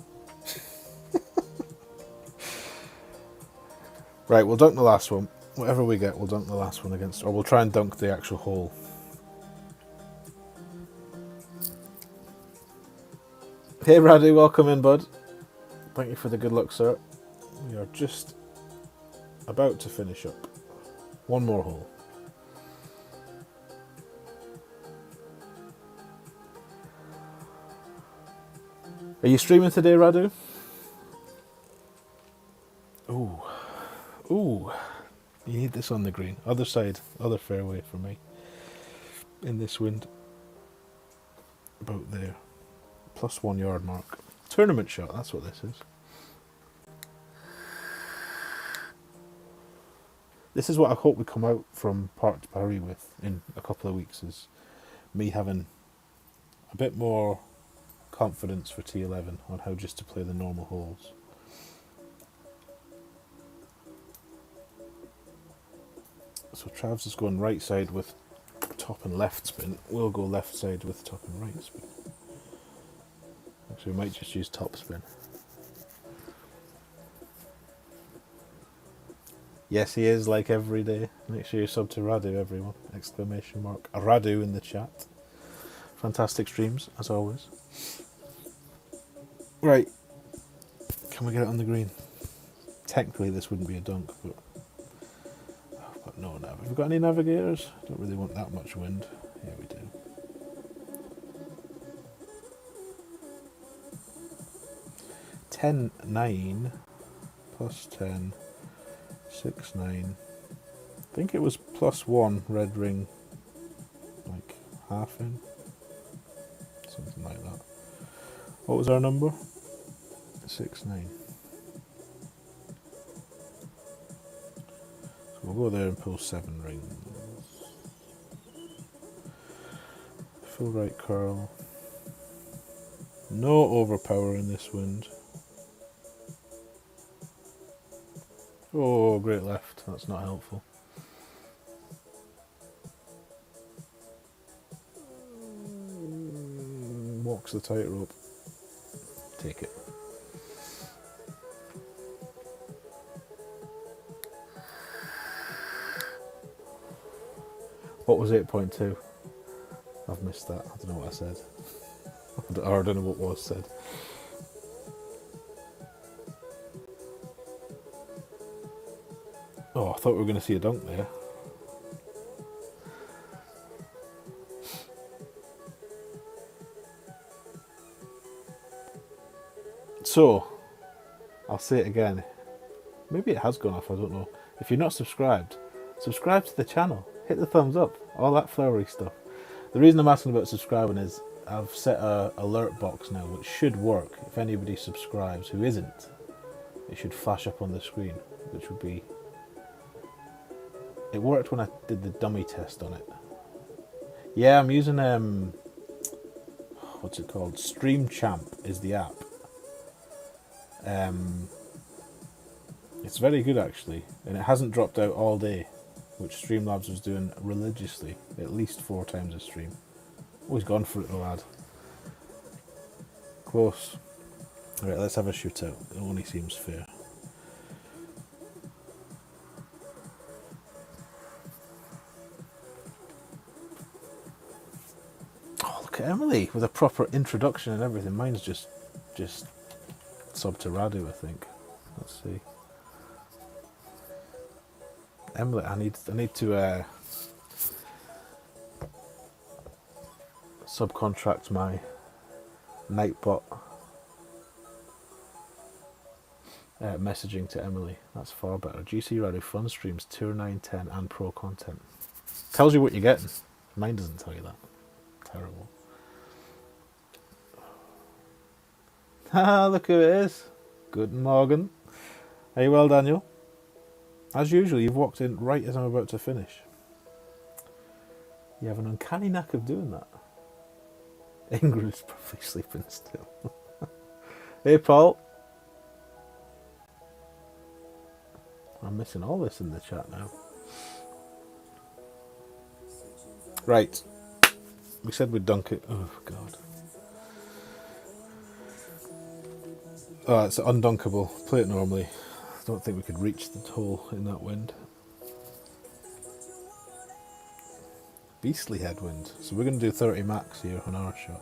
Right, we'll dunk the last one. Whatever we get, we'll dunk the last one against, or we'll try and dunk the actual hole. Hey, Radu, welcome in, bud. Thank you for the good luck, sir. We are just about to finish up. One more hole. Are you streaming today, Radu? Ooh. Ooh. You need this on the green. Other side, other fairway for me. In this wind. About there. Plus 1 yard mark. Tournament shot, that's what this is. This is what I hope we come out from Parc de Paris with in a couple of weeks, is me having a bit more confidence for T11 on how just to play the normal holes. So Travs is going right side with top and left spin. We'll go left side with top and right spin. Actually, we might just use top spin. Yes, he is, like every day. Make sure you sub to Radu, everyone. Exclamation mark. Radu in the chat. Fantastic streams, as always. Right. Can we get it on the green? Technically, this wouldn't be a dunk, but I've got no nav. Have we got any navigators? Don't really want that much wind. Yeah, we do. $10.9 plus 10, 6.9. I think it was plus 1 red ring, like half in, something like that. What was our number? 6.9. So we'll go there and pull 7 rings. Full right curl. No overpower in this wind. Oh, great left. That's not helpful. Walks the tightrope. Take it. What was 8.2? I've missed that. I don't know what I said. Or I don't know what was said. Oh, I thought we were going to see a dunk there. So, I'll say it again. Maybe it has gone off, I don't know. If you're not subscribed, subscribe to the channel. hit the thumbs up, all that flowery stuff. The reason I'm asking about subscribing is I've set a alert box now, which should work. If anybody subscribes who isn't, it should flash up on the screen, which would be... It worked when I did the dummy test on it. Yeah, I'm using, what's it called? Stream Champ is the app. It's very good actually, and it hasn't dropped out all day, which Streamlabs was doing religiously, at least 4 times a stream. Always gone for it, the lad. Close. Alright, let's have a shootout. It only seems fair. Oh, look at Emily with a proper introduction and everything. Mine's just sub to Radu, I think. Let's see. Emily, I need to subcontract my Nightbot messaging to Emily. That's far better. GC Radu fun streams, tier 9, 10 and pro content. Tells you what you're getting. Mine doesn't tell you that. Terrible. Ah, look who it is. Guten Morgen. Are you well, Daniel? As usual, you've walked in right as I'm about to finish. You have an uncanny knack of doing that. Ingrid's probably sleeping still. Hey, Paul. I'm missing all this in the chat now. Right. We said we'd dunk it. Oh, God. Oh, it's undunkable. Play it normally. I don't think we could reach the hole in that wind. Beastly headwind. So we're going to do 30 max here on our shot.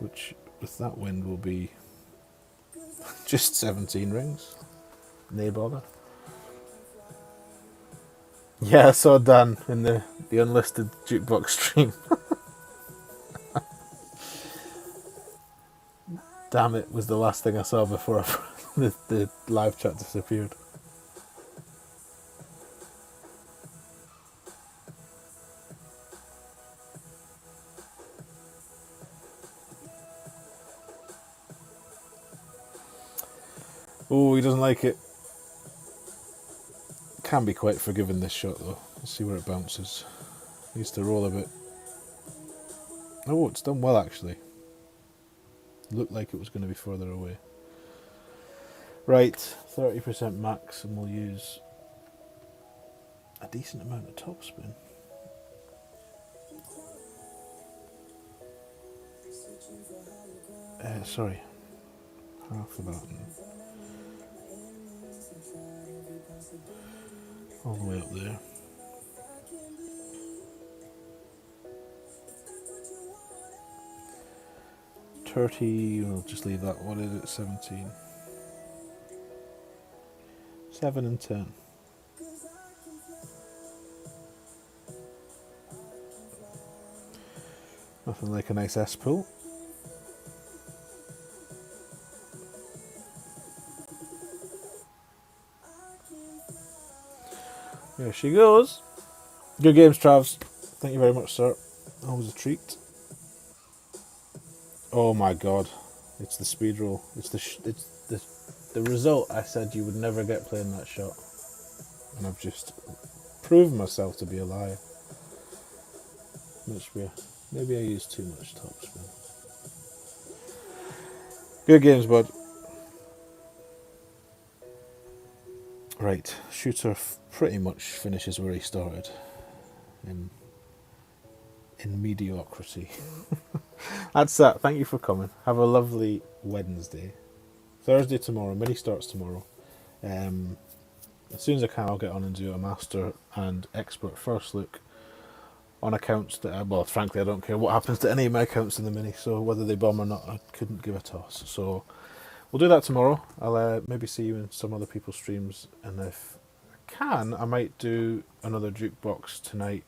Which, with that wind, will be just 17 rings. No bother. Yeah, I saw Dan in the unlisted jukebox stream. Damn, it was the last thing I saw before the live chat disappeared. Oh, he doesn't like it. Can be quite forgiving, this shot though. Let's see where it bounces. Needs to roll a bit. Oh, it's done well actually. Looked like it was going to be further away. Right, 30% max, and we'll use a decent amount of topspin. Sorry, half of that. All the way up there. 30, we'll just leave that. What is it? 17. 7 and 10. Nothing like a nice S pull. There she goes. Good games, Travs. Thank you very much, sir. Always a treat. Oh my god, it's the speed roll. It's the result I said you would never get playing that shot, and I've just proven myself to be a liar. Maybe I used too much topspin. Good games, bud. Right, shooter pretty much finishes where he started, in mediocrity. That's that. Thank you for coming. Have a lovely Wednesday. Thursday tomorrow. Mini starts tomorrow. As soon as I can, I'll get on and do a master and expert first look on accounts that, well, frankly, I don't care what happens to any of my accounts in the mini. So whether they bomb or not, I couldn't give a toss. So we'll do that tomorrow. I'll maybe see you in some other people's streams, and if I can, I might do another jukebox tonight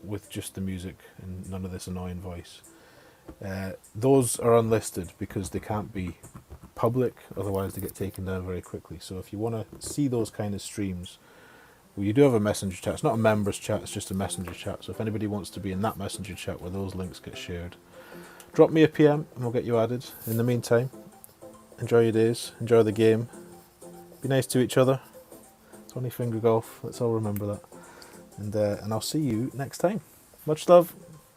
with just the music and none of this annoying voice. Those are unlisted because they can't be public, otherwise they get taken down very quickly. So if you want to see those kind of streams Well, you do have a messenger chat. It's not a members chat, it's just a messenger chat. So if anybody wants to be in that messenger chat where those links get shared, drop me a PM and we'll get you added. In the meantime, enjoy your days, enjoy the game, be nice to each other. It's only finger golf, let's all remember that. And I'll see you next time. Much love.